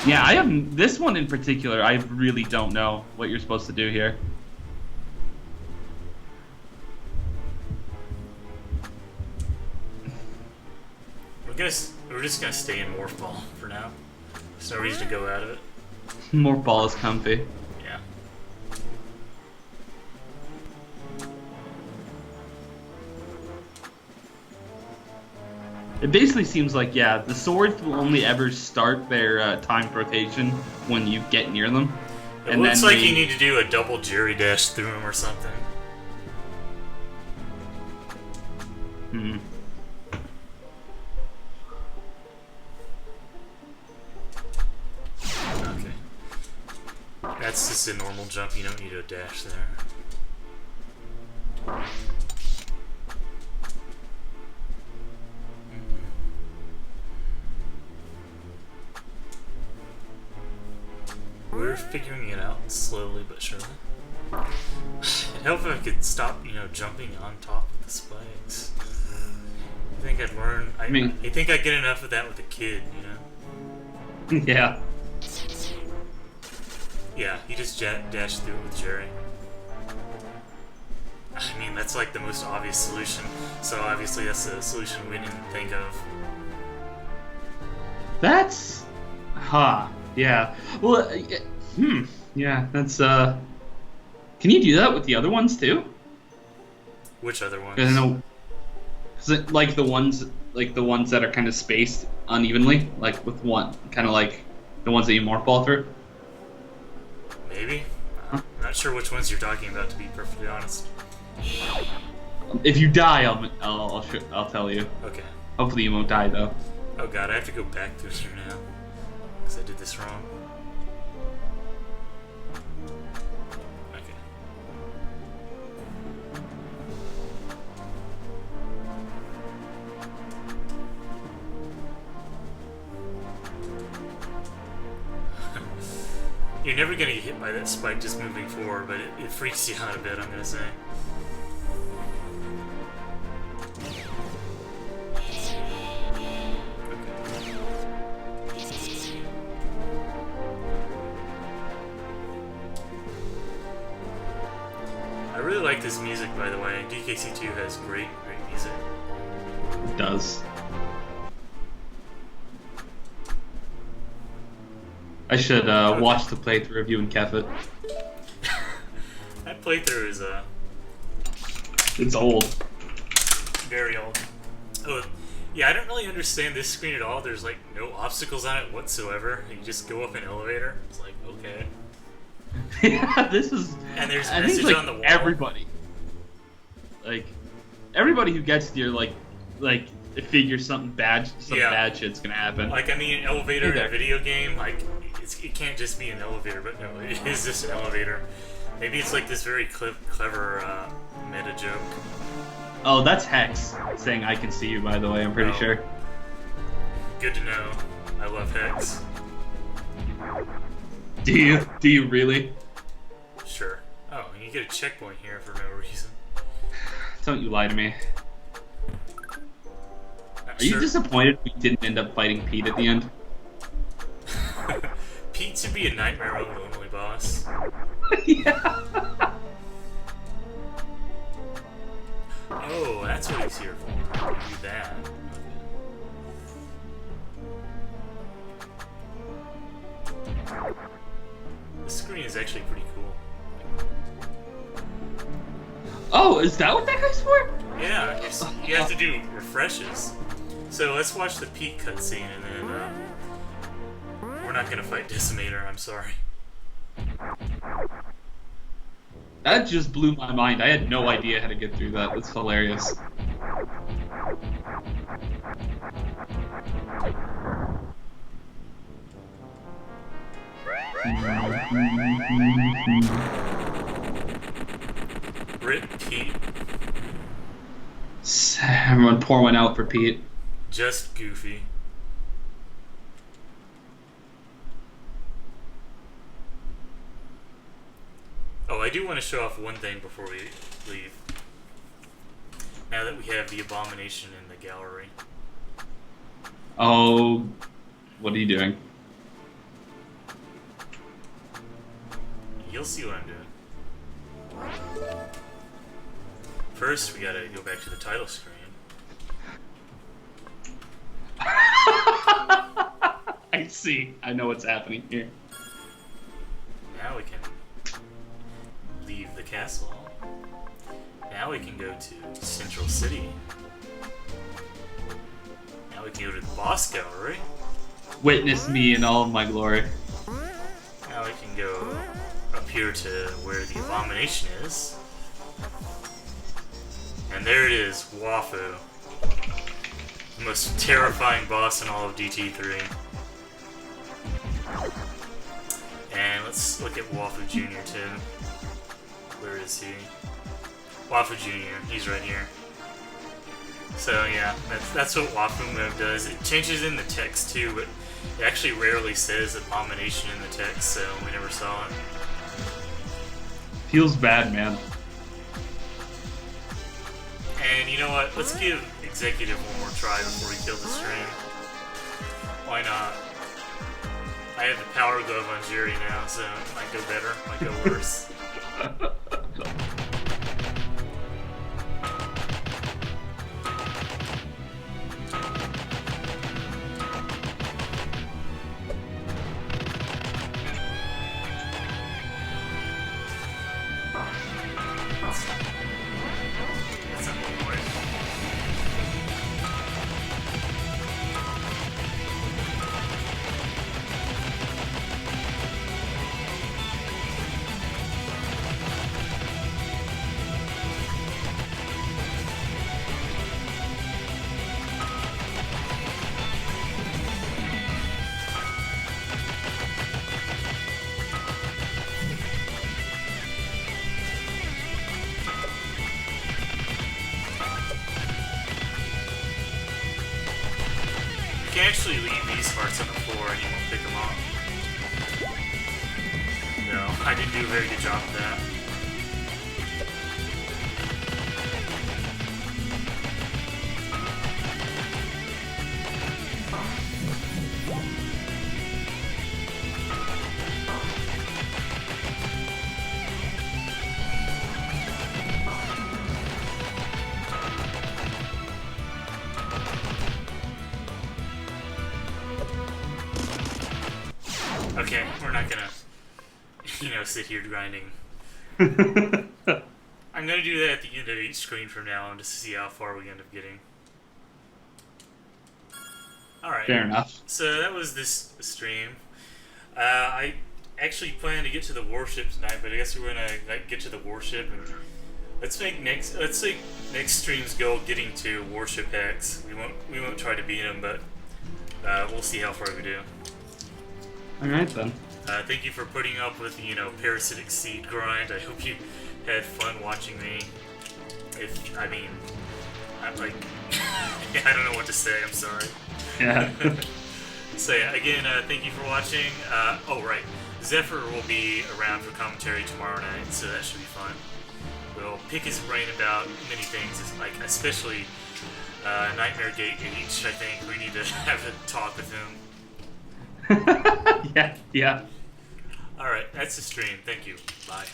Yeah, I have this one in particular. I really don't know what you're supposed to do here. We're just gonna stay in Morph Ball for now. There's no reason to go out of it. Morph Ball is comfy. Yeah. It basically seems like, yeah, the swords will only ever start their timed rotation when you get near them. It looks like you need to do a double Jerry dash through them or something. Hmm. Okay. That's just a normal jump, you don't need a dash there. We're figuring it out slowly but surely. It'd help if I could stop, you know, jumping on top of the spikes. I think I'd learn. I think I'd get enough of that with a kid, you know? Yeah. Yeah, you just dash through it with Jerry. I mean, that's like the most obvious solution, so obviously that's the solution we didn't think of. That's... yeah. Well, yeah, that's, Can you do that with the other ones, too? Which other ones? I don't know. Is it like the ones that are kind of spaced unevenly? Like with one, kind of like the ones that you morph ball through? Maybe. I'm not sure which ones you're talking about, to be perfectly honest. If you die, I'll tell you. Okay. Hopefully you won't die, though. Oh god, I have to go back through here now. Because I did this wrong. Okay. You're never gonna get hit by that spike just moving forward, but it freaks you out a bit, I'm gonna say. I really this music, by the way. DKC2 has great music. It does. I should watch the playthrough review and kef it. That playthrough is It's old. very old. Oh, yeah, I don't really understand this screen at all. There's like no obstacles on it whatsoever. You just go up an elevator. It's like, okay. Yeah, this is. And there's I message think, on the wall. Everybody who gets there, like figures some bad shit's gonna happen. Like, I mean, an elevator in Hey a there. video game, like, it can't just be an elevator, but no, it is just an elevator. Maybe it's like this very clever meta joke. Oh, that's Hex saying I can see you, by the way, I'm pretty Oh. sure. Good to know. I love Hex. Do you really? Sure. Oh, and you get a checkpoint here for no reason. Don't you lie to me. Not Are you sure. disappointed we didn't end up fighting Pete at the end? Pete should be a nightmare only boss. Yeah. Oh, that's what he's here for. Do that. Okay. The screen is actually pretty cool. Oh, is that what that guy's for? Yeah, you have to do refreshes. So let's watch the Pete cutscene and then we're not gonna fight Decimator, I'm sorry. That just blew my mind. I had no idea how to get through that. That's hilarious. Rip Pete. Everyone pour one out for Pete. Just goofy. Oh, I do want to show off one thing before we leave. Now that we have the Abomination in the gallery. Oh, what are you doing? You'll see what I'm doing. First, we gotta go back to the title screen. I see. I know what's happening here. Now we can leave the castle. Now we can go to Central City. Now we can go to the boss gallery. Witness me in all of my glory. Now we can go up here to where the Abomination is. And there it is, Wafu. The most terrifying boss in all of DT3. And let's look at Wafu Jr. too. Where is he? Wafu Jr. He's right here. So yeah, that's what Wafu move does. It changes in the text too, but it actually rarely says Abomination in the text, so we never saw it. Feels bad, man. And you know what? Let's give Executive one more try before we kill the stream. Why not? I have the power glove on Jerry now, so it might go better, might go worse. That's not one way. You can actually leave these parts on the floor and you won't pick them up. No, I didn't do a very good job of that. Okay, we're not gonna, sit here grinding. I'm gonna do that at the end of each screen from now on just to see how far we end up getting. Alright. Fair enough. So that was this stream. I actually plan to get to the warship tonight, but I guess we're gonna get to the warship and let's make next stream's goal getting to Warship X. We won't try to beat him, but we'll see how far we do. Alright then. Thank you for putting up with parasitic seed grind. I hope you had fun watching me. I'm like I don't know what to say. I'm sorry. Yeah. So yeah, again, thank you for watching. Oh right, Zephyr will be around for commentary tomorrow night, so that should be fun. We'll pick his brain about many things, especially Nightmare Gate H. I think we need to have a talk with him. Yeah. Alright, that's the stream. Thank you. Bye.